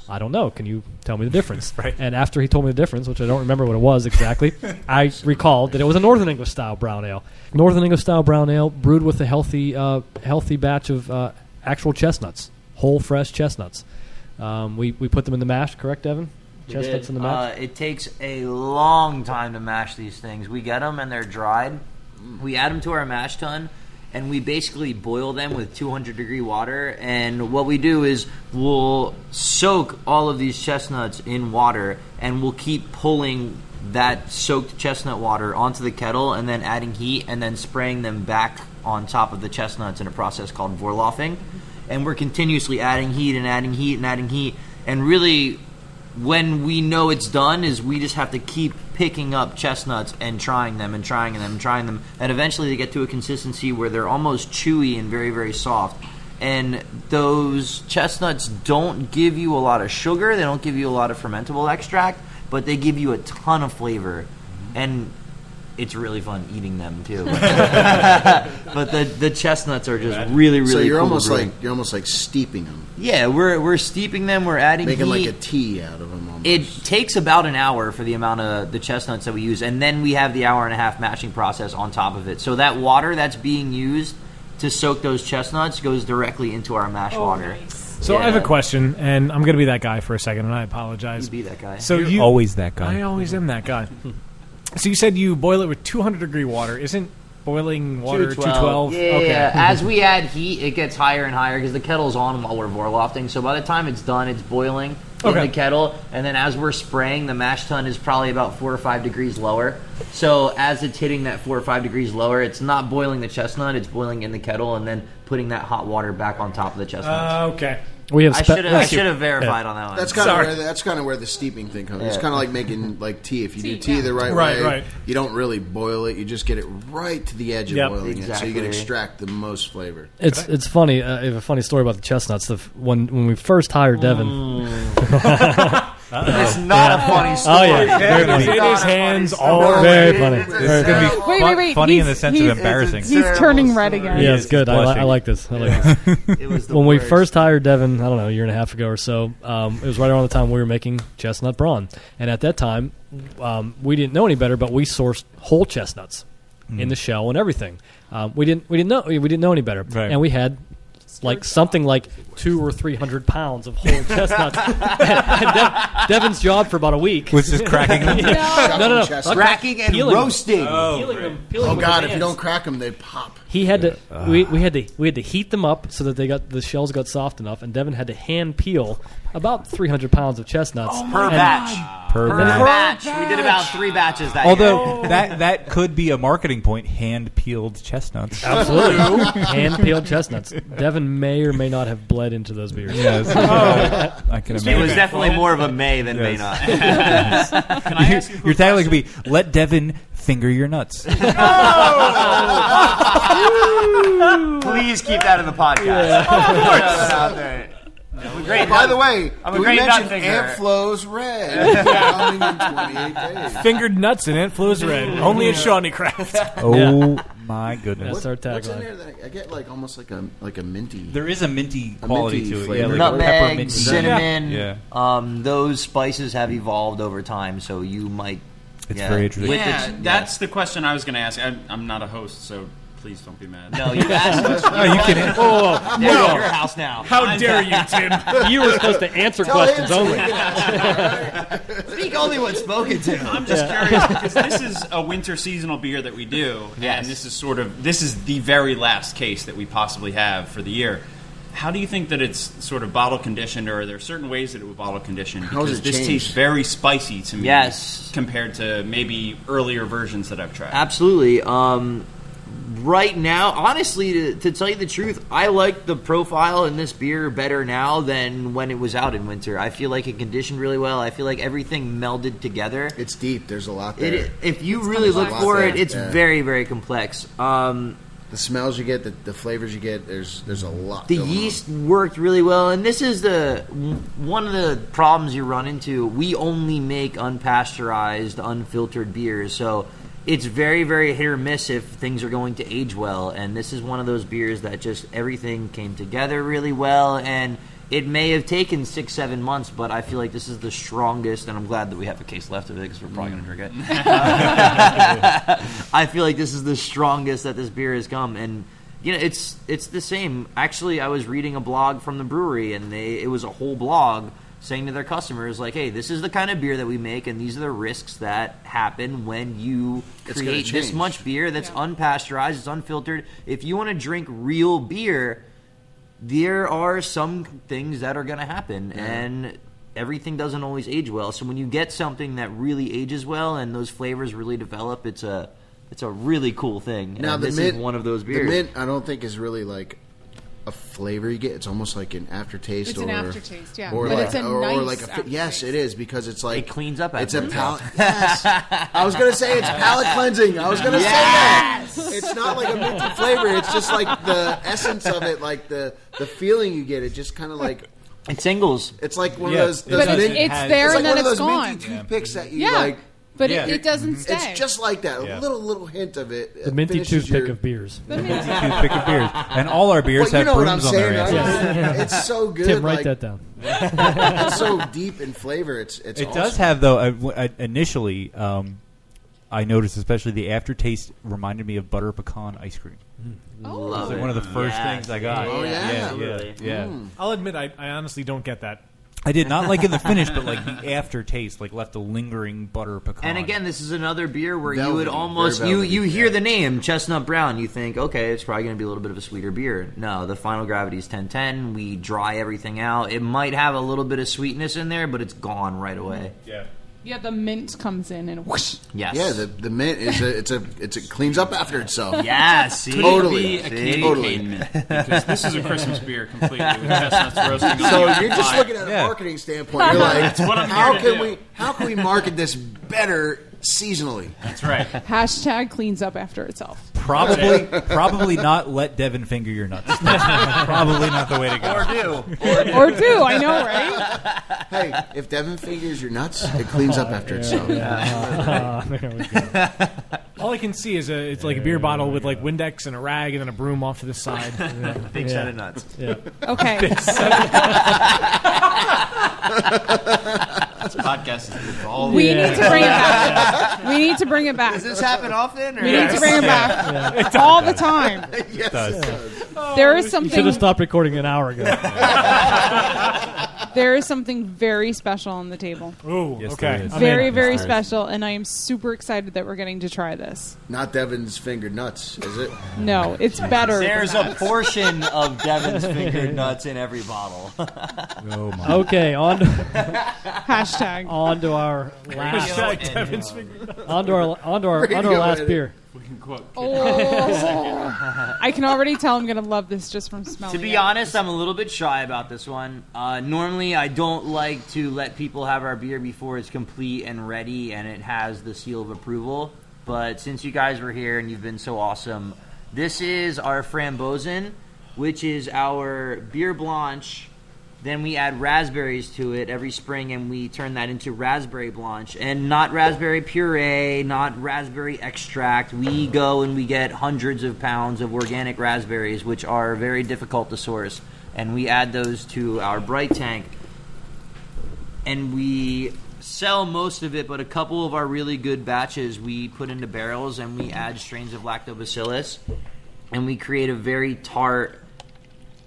I don't know. Can you tell me the difference? Right. And after he told me the difference, which I don't remember what it was exactly, I recalled that it was a Northern English style brown ale. Northern English style brown ale brewed with a healthy batch of actual chestnuts, whole fresh chestnuts. We put them in the mash, correct, Devin? Chestnuts in the mash. It takes a long time to mash these things. We get them and they're dried. We add them to our mash tun, and we basically boil them with 200-degree water. And what we do is we'll soak all of these chestnuts in water, and we'll keep pulling that soaked chestnut water onto the kettle and then adding heat and then spraying them back on top of the chestnuts in a process called vorloffing. And we're continuously adding heat and adding heat and adding heat. And really, when we know it's done is we just have to keep picking up chestnuts and trying them and trying them and trying them, and eventually they get to a consistency where they're almost chewy and very, very soft. And those chestnuts don't give you a lot of sugar, they don't give you a lot of fermentable extract, but they give you a ton of flavor. And it's really fun eating them too. But the chestnuts are just really, really So you're cool almost brewing. like steeping them, Yeah, we're steeping them, we're adding making heat. like a tea out of them. Almost. It takes about an hour for the amount of the chestnuts that we use, and then we have the hour-and-a-half mashing process on top of it. So that water that's being used to soak those chestnuts goes directly into our mash water. So I have a question, and I'm going to be that guy for a second, and I apologize. You be that guy. So You're always that guy. I always am that guy. So you said you boil it with 200-degree water. Isn't boiling water 212? Yeah, Okay. As we add heat, it gets higher and higher because the kettle's on while we're vorlofting. So by the time it's done, it's boiling in the kettle. And then as we're spraying, the mash tun is probably about 4 or 5 degrees lower. So as it's hitting that 4 or 5 degrees lower, it's not boiling the chestnut, it's boiling in the kettle and then putting that hot water back on top of the chestnuts. Okay. We have. I should have verified on that one. That's kind of where the steeping thing comes. It's kind of like making like tea. If you do tea the right way, you don't really boil it. You just get it right to the edge of boiling it, so you can extract the most flavor. It's funny. I have a funny story about the chestnuts. When we first hired Devin. It's not a funny story. Oh yeah, very funny. In his hands, all very funny. It's going to be funny in the sense of embarrassing. He's turning red again. Yeah, it's good. I like this. It was the when worst. we first hired Devin, I don't know, a year and a half ago or so, it was right around the time we were making chestnut brawn. And at that time, we didn't know any better, but we sourced whole chestnuts in the shell and everything. We didn't know any better, and we had something like 200 or 300 pounds of whole chestnuts. and Devin's job for about a week was just cracking them. No. Cracking and roasting. Peeling them God! If you don't crack them, they pop. He had to. We had to heat them up so that the shells got soft enough, and Devin had to hand peel about 300 pounds of chestnuts per batch. Per batch. We did about 3 batches that Although year. that could be a marketing point, hand-peeled chestnuts. Absolutely. Hand-peeled chestnuts. Devin may or may not have bled into those beers. Yes. I can imagine. It was definitely more of a may than may not. Can I ask you Your tagline could be, let Devin finger your nuts. Please keep that in the podcast. Of course. By the way, I'm a we great nut mentioned finger. Ant Flows Red coming in 28 days. Fingered nuts and Ant Flows Red. Only at ShawneeCraft. Oh my goodness! That's our What's in tagline. there that I get almost like a minty. There is a minty quality to it. flavor. Like Nutmeg, peppermint. cinnamon. Yeah. Those spices have evolved over time, so you might. It's very interesting. That's the question I was going to ask. I'm not a host, so please don't be mad. No, you asked us. You can. They're your house now. How dare you, Tim? You were supposed to answer questions only. Speak only when spoken to. I'm just curious because this is a winter seasonal beer that we do, and this is the very last case that we possibly have for the year. How do you think that it's sort of bottle conditioned, or are there certain ways that it would bottle condition? Because this tastes very spicy to me, compared to maybe earlier versions that I've tried. Absolutely. Right now, honestly, to tell you the truth, I like the profile in this beer better now than when it was out in winter. I feel like it conditioned really well. I feel like everything melded together. It's deep. There's a lot there. If you really look for it, it's very, very complex. The smells you get, the flavors you get, there's a lot. The yeast worked really well, and this is one of the problems you run into. We only make unpasteurized, unfiltered beers, so it's very, very hit or miss if things are going to age well. And this is one of those beers that just everything came together really well, and it may have taken 6-7 months, but I feel like this is the strongest, and I'm glad that we have a case left of it because we're probably going to drink it. I feel like this is the strongest that this beer has come, and it's the same. Actually, I was reading a blog from the brewery, and it was a whole blog saying to their customers, like, hey, this is the kind of beer that we make, and these are the risks that happen when you create this much beer that's unpasteurized, it's unfiltered. If you want to drink real beer, there are some things that are going to happen, and everything doesn't always age well. So when you get something that really ages well and those flavors really develop, it's a really cool thing. Now, and this is one of those beers. The mint, I don't think is really like a flavor you get. It's almost like an aftertaste. It's an aftertaste, yeah. Or but like, it's a or nice like aftertaste. yes, it is, because it's like it cleans up. It's a palate. Yes, I was gonna say it's palate cleansing. I was gonna say that. It's not like a minty flavor. It's just like the essence of it, like the feeling you get. It just kind of like. It tingles. It's like one of those. But it's there and then it's gone. Minty toothpicks that you like. But it doesn't stay. It's just like that. A little hint of it. The minty toothpick of beers. Toothpick of beers. And all our beers have brooms on their asses. Yes. It's so good. Tim, write that down. It's so deep in flavor. It awesome. Does have, though, initially, I noticed especially the aftertaste reminded me of butter pecan ice cream. Oh, it was like one of the first things I got. Oh, yeah. Yeah. I'll admit, I honestly don't get that. I did not like in the finish, but like the aftertaste, like left a lingering butter pecan. And again, this is another beer where Velvety, you would almost you hear the name Chestnut Brown, you think, okay, it's probably going to be a little bit of a sweeter beer. No, the final gravity is 1010. We dry everything out. It might have a little bit of sweetness in there, but it's gone right away. Yeah. Yeah, the mint comes in and whoosh. Yes. Yeah, the mint is it cleans up after itself. Yeah, see? Totally. Be a candy Totally. cane mint, because this is a Christmas beer completely with chestnuts roasting on So the you're just pie. looking at a marketing standpoint. You're like, what I'm how here to can do. how can we market this better seasonally? That's right. Hashtag cleans up after itself. Probably not let Devin finger your nuts. That's probably not the way to go. Or do. Or do, I know, right? Hey, if Devin fingers your nuts, it cleans up after itself. There we go. All I can see is it's like a beer bottle with like Windex and a rag and then a broom off to the side. Big set of nuts. Yeah. Okay. This podcast is all We need to bring it back. We need to bring it back. Does this happen often? Or We need to bring it back all the time. Yes, it does. There is You should have something. stopped recording an hour ago. There is something very special on the table. Ooh, Yes, okay. there is. I'm Very, in. very Yes, there is. special, and I am super excited that we're getting to try this. Not Devin's fingered nuts, is it? No, it's better. than There's a that. portion of Devin's fingered nuts in every bottle. Oh my! Okay, on to Hashtag. our last Hashtag Devin's finger. on to our last edit. beer. We can quote. Oh. I can already tell I'm going to love this just from smelling To be it. honest, I'm a little bit shy about this one. Normally, I don't like to let people have our beer before it's complete and ready and it has the seal of approval. But since you guys were here and you've been so awesome, this is our Frambozen, which is our beer blanche. Then we add raspberries to it every spring, and we turn that into raspberry blanche. And not raspberry puree, not raspberry extract. We go and we get hundreds of pounds of organic raspberries, which are very difficult to source. And we add those to our bright tank. And we sell most of it, but a couple of our really good batches we put into barrels, and we add strains of lactobacillus. And we create a very tart,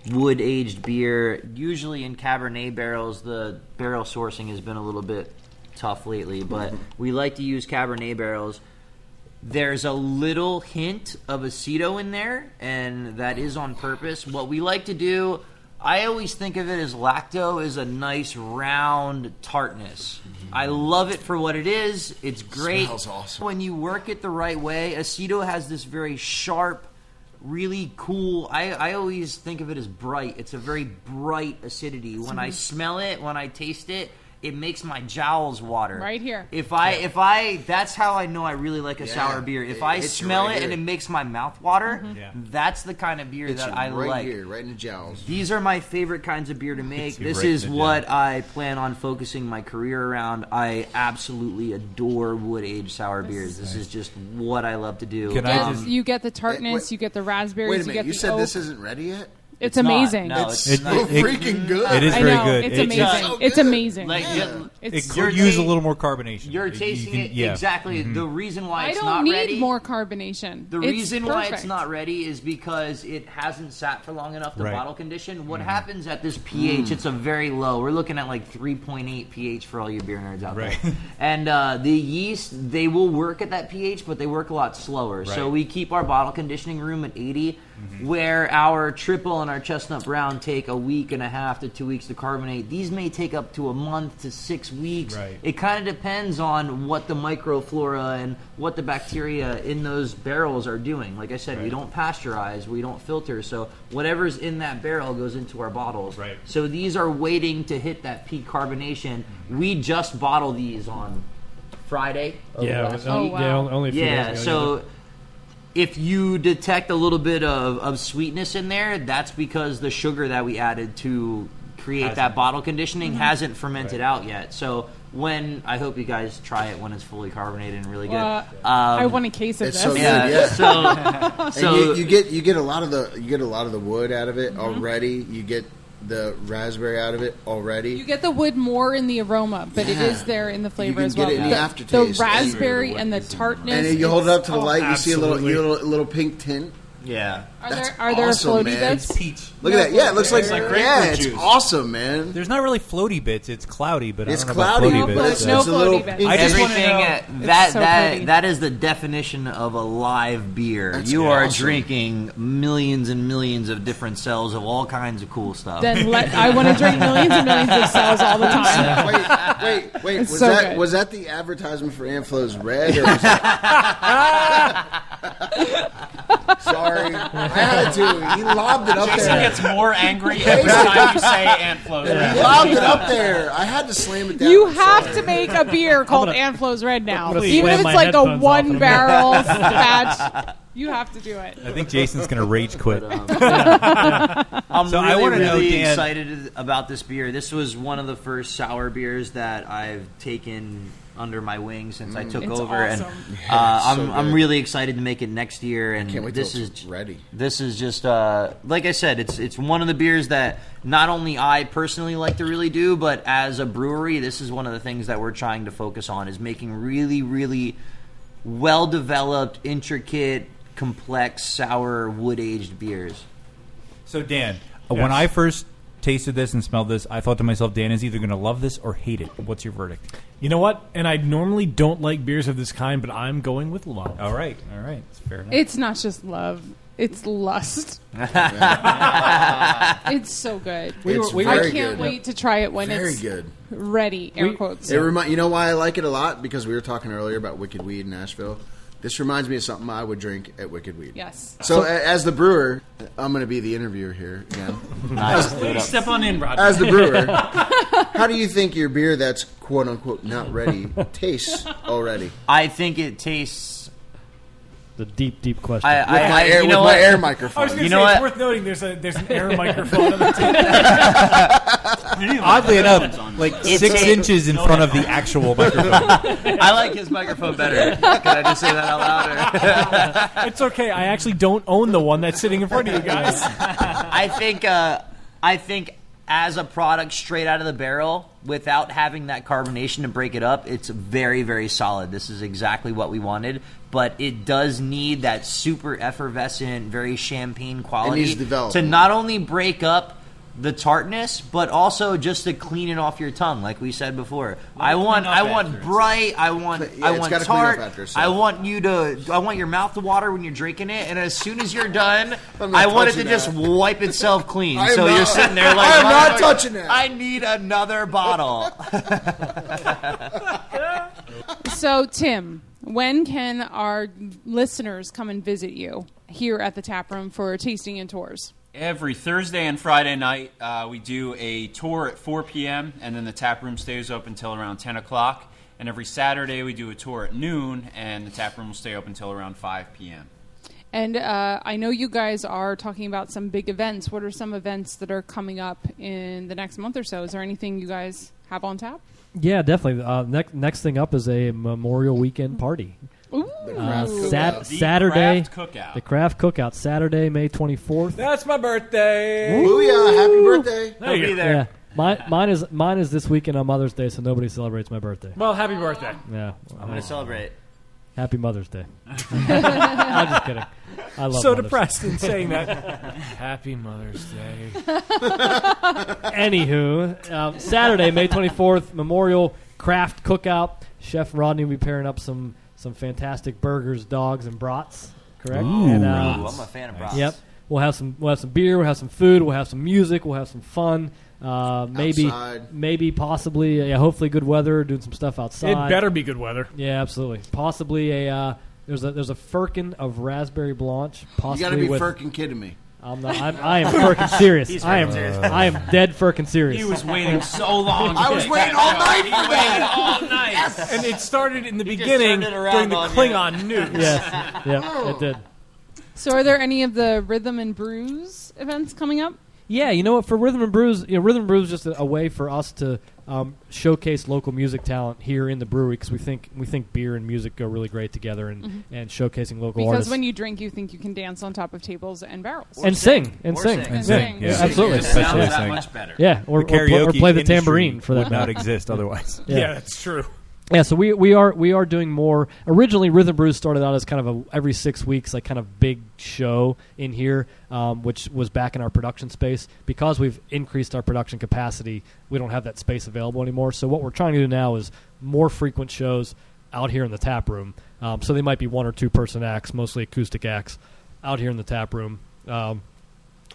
wood-aged beer, usually in Cabernet barrels. The barrel sourcing has been a little bit tough lately, but we like to use Cabernet barrels. There's a little hint of aceto in there, and that is on purpose. What we like to do, I always think of it as lacto is a nice round tartness. I love it for what it is. It's great. Smells awesome. When you work it the right way, aceto has this very sharp, really cool. I always think of it as bright. It's a very bright acidity. When I smell it, when I taste it, it makes my jowls water. Right here. If I that's how I know I really like a sour beer. If I hits you smell right it and here. it makes my mouth water, Yeah. that's the kind of beer It's that I right like. here, right in the jowls. These are my favorite kinds of beer to make. Hits you This right in is the what jaw. I plan on focusing my career around. I absolutely adore wood-aged sour beers. This is just what I love to do. Can I Yes, just- you get the tartness, wait- you get the raspberries, Wait a you minute, get you the said oak. this isn't ready yet? It's not. amazing. No, It's it's so not. freaking good. It is I very know, good. it's It- amazing. so It's good. amazing. Like, It It's You're could use a ta- little more carbonation. You're You tasting can- it yeah. exactly. The reason why I it's don't not need ready. more carbonation. The It's reason why it's perfect. not ready is because it hasn't sat for long enough to Right. bottle condition. What happens at this pH, it's a very low. We're looking at like 3.8 pH for all you beer nerds out Right. there. And the yeast, they will work at that pH, but they work a lot slower. So Right. we keep our bottle conditioning room at 80, where our triple and our chestnut brown take a week and a half to 2 weeks to carbonate. These may take up to a month to 6 weeks. Right. It kind of depends on what the microflora and what the bacteria in those barrels are doing. Like I said, we don't pasteurize, we don't filter, so whatever's in that barrel goes into our bottles. Right. So these are waiting to hit that peak carbonation. We just bottle these on Friday. of last Oh, week. wow. Yeah, only a few Yeah, days ago. so if you detect a little bit of sweetness in there, that's because the sugar that we added to create that bottle conditioning hasn't fermented out yet. So when I hope you guys try it when it's fully carbonated and really good. I want a case of It's this. so good. Yeah. Yeah. So And you get a lot of the wood out of it already. You get the raspberry out of it already. You get the wood more in the aroma, but it Yeah. is there in the flavor can as get well. it in the aftertaste. The raspberry and the tartness. and then you hold it up to the light, you see a Absolutely. little pink tint Yeah. Are there awesome, floaty man. bits? Peach. Look at that. Yeah, it looks like, like grapefruit it's juice. awesome, man. There's not really floaty bits. It's cloudy, but It's I don't know about cloudy, floaty but bits. There's no it's a little floaty bits. pink. I just wanna Everything know- that is the definition of a live beer. That's You are awesome. drinking millions and millions of different cells of all kinds of cool stuff. Then I want to drink millions and millions of cells all the time. Wait. It's Was so that good. was that the advertisement for Amflow's Red? Or was that... Sorry, I had to. He lobbed it up Jason there. gets more angry every time you say ant flows. He lobbed it up there. I had to slam it down. You I'm have sorry. to make a beer called Anflo's Red now. gonna Even if slam it's my like a headphones off in a minute. 1-barrel batch, you have to do it. I think Jason's going to rage quit. I'm So really, I wanna know, really Dan- excited about this beer. This was one of the first sour beers that I've taken under my wing since I took It's over, awesome. and Yeah, so I'm good. really excited to make it next year. And Can't wait till this it's is ready. This is just like I said, it's one of the beers that not only I personally like to really do, but as a brewery, this is one of the things that we're trying to focus on is making really, really well developed, intricate, complex, sour, wood aged beers. So, Dan, when I first tasted this and smelled this, I thought to myself, Dan is either going to love this or hate it. What's your verdict? You know what? And I normally don't like beers of this kind, but I'm going with love. All right. It's fair enough. It's not just love. It's lust. It's so good. It's I very can't good. wait to try it when Very it's good. ready. Air quotes. It you know why I like it a lot? Because we were talking earlier about Wicked Weed in Nashville. This reminds me of something I would drink at Wicked Weed. Yes. So, as the brewer, I'm going to be the interviewer here again. Step on in, Rodney. As the brewer, how do you think your beer that's quote unquote not ready tastes already? I think it tastes. The deep question. With my air microphone. I was going You to know say, it's what? worth noting there's an air microphone on the table. Oddly enough, like 6 inches in front of the actual microphone. I like his microphone better. Can I just say that out louder? It's okay. I actually don't own the one that's sitting in front of you guys. I think as a product straight out of the barrel, without having that carbonation to break it up, it's very, very solid. This is exactly what we wanted, but it does need that super effervescent, very champagne quality needs development. to not only break up the tartness, but also just to clean it off your tongue, like we said before. I want bright. I want it's tart. gotta clean up after itself. I want your mouth to water when you're drinking it, and as soon as you're done, I'm not I want it to touching just that. wipe itself clean. I am So not- you're sitting there like, I am not "Motherfucker, touching that." I need another bottle. So, Tim, when can our listeners come and visit you here at the tap room for tasting and tours? Every Thursday and Friday night, we do a tour at 4 p.m., and then the tap room stays open until around 10 o'clock. And every Saturday, we do a tour at noon, and the tap room will stay open until around 5 p.m. And I know you guys are talking about some big events. What are some events that are coming up in the next month or so? Is there anything you guys have on tap? Yeah, definitely. Next thing up is a Memorial Weekend party. Ooh. Saturday, Craft Cookout. the Craft Cookout, Saturday, May 24th. That's my birthday. Booyah! Happy birthday! There you go. Yeah, mine is this weekend on Mother's Day, so nobody celebrates my birthday. Well, happy birthday. Yeah, I'm going to celebrate. Happy Mother's Day. I'm just kidding. I love So Mother's depressed in saying that. Happy Mother's Day. Anywho, Saturday, May 24th, Memorial Craft Cookout. Chef Rodney will be pairing up some fantastic burgers, dogs, and brats. Correct? Ooh. And, I'm a fan of brats. Yep. We'll have some beer. We'll have some food. We'll have some music. We'll have some fun. Maybe, possibly, hopefully, good weather. Doing some stuff outside. It better be good weather. Yeah, absolutely. Possibly there's a firkin of raspberry blanche. You Possibly got to be with, firkin' kidding me. I am firkin serious. I am dead firkin serious. He was waiting so long. I was waiting all night for that. All night. And it started in the just beginning turned it around during the on Klingon news. Yes. Yeah, it did. So are there any of the Rhythm and Brews events coming up? Yeah, you know what? For Rhythm and Brews, Rhythm and Brews is just a way for us to showcase local music talent here in the brewery because we think beer and music go really great together, and showcasing local Because artists. when you drink, you think you can dance on top of tables and barrels. and sing. And Yeah, sing. Yeah. absolutely. It sounds Especially that sing. much better. Yeah, or The karaoke play the industry tambourine for that would not matter. exist otherwise. Yeah, that's true. Yeah, so we are doing more. Originally, Rhythm Brews started out as kind of a every 6 weeks, like kind of big show in here, which was back in our production space. Because we've increased our production capacity, we don't have that space available anymore. So what we're trying to do now is more frequent shows out here in the tap room. So they might be 1 or 2 person acts, mostly acoustic acts, out here in the tap room.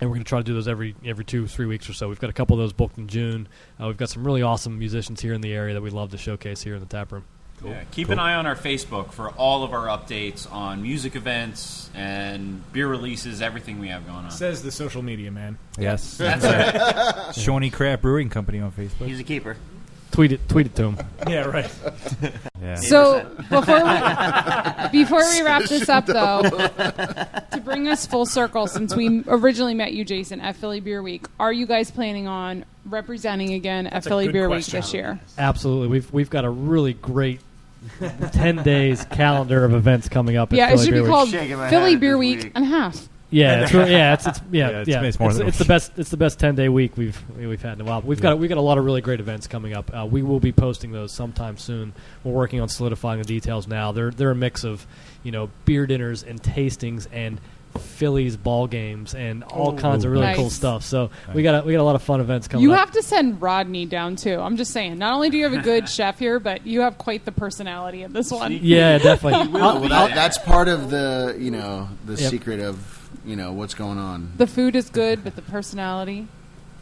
And we're going to try to do those every 2-3 weeks or so. We've got a couple of those booked in June. We've got some really awesome musicians here in the area that we love to showcase here in the tap room. Cool. Yeah, keep an eye on our Facebook for all of our updates on music events and beer releases, everything we have going on. Says the social media man. Yes. That's right. ShawneeCraft Brewing Company on Facebook. He's a keeper. Tweet it to him. Yeah, right. Yeah. So before we wrap this up, though, to bring us full circle, since we originally met you, Jason, at Philly Beer Week, are you guys planning on representing again at Philly Beer Week this year? Absolutely. We've got a really great 10 days calendar of events coming up. Yeah, at it Philly should Beer be Week. called Philly Beer Week and a half. Yeah, it's really, it's the best. It's the best 10-day week we've had in a while. We've got a lot of really great events coming up. We will be posting those sometime soon. We're working on solidifying the details now. They're a mix of beer dinners and tastings and Phillies ball games and all kinds of really cool stuff. So we got a lot of fun events coming up. You have to send Rodney down too. I'm just saying. Not only do you have a good chef here, but you have quite the personality in this one. Yeah, definitely. That's part of the secret of what's going on. The food is good, but the personality,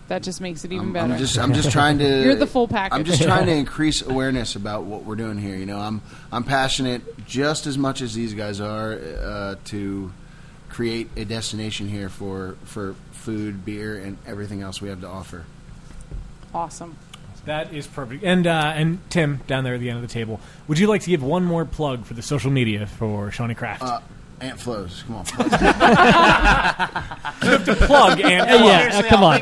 that just makes it even better. I'm just trying to. You're the full package. I'm just trying to increase awareness about what we're doing here. I'm passionate just as much as these guys are to create a destination here for food, beer, and everything else we have to offer. Awesome. That is perfect. And Tim, down there at the end of the table, would you like to give one more plug for the social media for ShawneeCraft? Ant Flows, come on. You have to plug Ant Flows. Yeah, come on.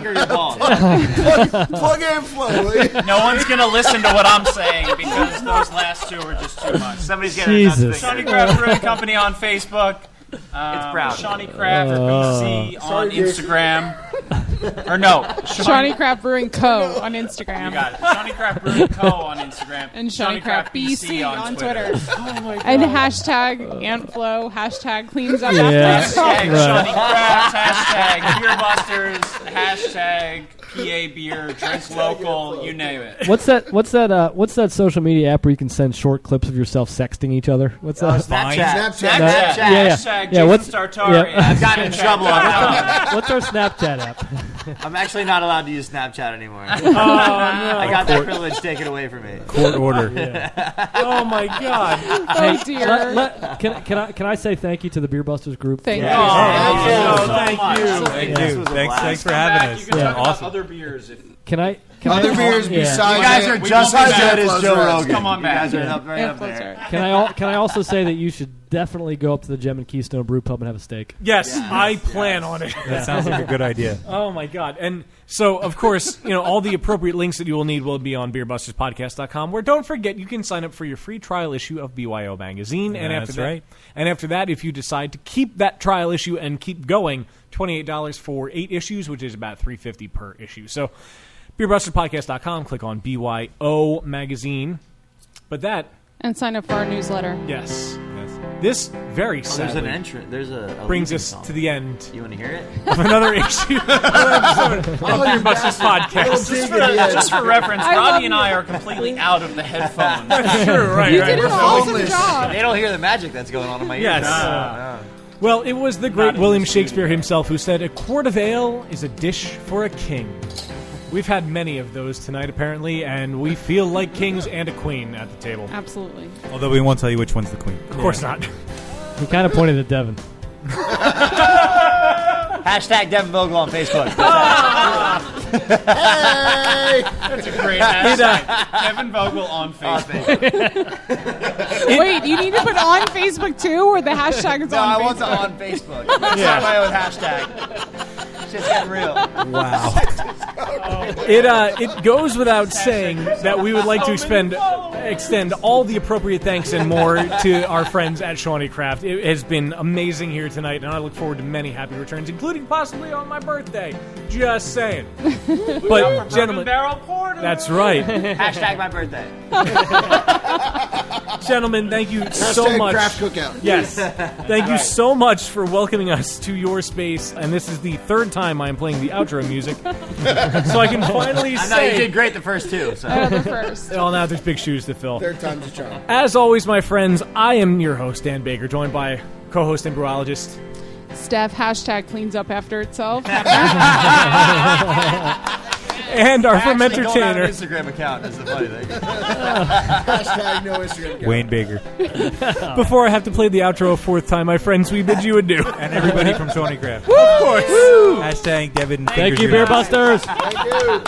Plug Ant Flow. No one's going to listen to what I'm saying because those last two are just too much. Somebody's getting ShawneeCraft Brewing Company on Facebook. It's proud. ShawneeCraft BC on Instagram. Or no, ShawneeCraft Brewing Co. on Instagram. You got it. ShawneeCraft Brewing Co. on Instagram. And ShawneeCraft BC on Twitter. Oh my God. And hashtag AntFlow, hashtag cleans up Yeah. after Hashtag Right. ShawneeCraft, hashtag Beerbusters, hashtag PA Beer, drinks local, you name it. What's that social media app where you can send short clips of yourself sexting each other? What's that? Snapchat. Yeah. Hashtag Yeah, Jason Startari. yeah. I've gotten in trouble on that. What's our Snapchat app? I'm actually not allowed to use Snapchat anymore. I got that privilege taken away from me. Court order. Oh my God. Oh dear. Can I say thank you to the Beer Busters group? Thank you. Thank you. Thanks for having us. You can talk Awesome. about other beers if Can I? Other beers Yeah. besides You guys are Ant- just besides as good Ant as Flows Joe Reds. Rogan. Come on You back. guys are up right up there. Can I also say that you should definitely go up to the Gem and Keystone Brew Pub and have a steak? Yes, I plan on it. That sounds like a good idea. Oh my God. And so, of course, all the appropriate links that you will need will be on beerbusterspodcast.com, where don't forget you can sign up for your free trial issue of BYO magazine. And That's after that, right. And after that, if you decide to keep that trial issue and keep going, $28 for 8 issues, which is about $3.50 per issue. So beerbusterspodcast.com, click on BYO magazine. But that, And sign up for our newsletter. yes. This very There's sadly an entrance. There's a brings leading us song. to the end You want to hear it? of another issue of Beer Busters Podcast. Just for reference, I love Rodney and you. I are completely out of the headphones. Sure, right. You right. did an awesome job. They don't hear the magic that's going on in my ears. Yes. Well, it was the great William Shakespeare himself who said, "A quart of ale is a dish for a king." We've had many of those tonight, apparently, and we feel like kings and a queen at the table. Absolutely. Although we won't tell you which one's the queen. Of course not. He kind of pointed at Devin. Hashtag Devin Vogel on Facebook. That's a great hashtag. Devin Vogel on Facebook. Wait, you need to put on Facebook too, or the hashtag is No, on I Facebook? want it on Facebook. That's not my own hashtag. It's just getting real. Wow. It goes without saying that we would like to extend all the appropriate thanks and more to our friends at ShawneeCraft. It has been amazing here tonight, and I look forward to many happy returns, including possibly on my birthday, Just saying. But, gentlemen, Barrel Porter. that's right. Hashtag my birthday. Gentlemen, thank you so Hashtag much. craft cookout. Yes. Thank you so much for welcoming us to your space. And this is the third time I'm playing the outro music. So I can finally I know say... you did great the first two. So. The first. Well, now there's big shoes to fill. Third time's a charm. As always, my friends, I am your host, Dan Baker, joined by co-host and brewologist. Steph hashtag cleans up after itself. And our from Actually, going on entertainer. an Instagram account is the funny thing. Hashtag no Instagram account. Wayne Baker. Before I have to play the outro a fourth time, my friends, we bid you adieu. And everybody from ShawneeCraft. Of course. Hashtag Devin. Thank you, Beer Busters. Thank you.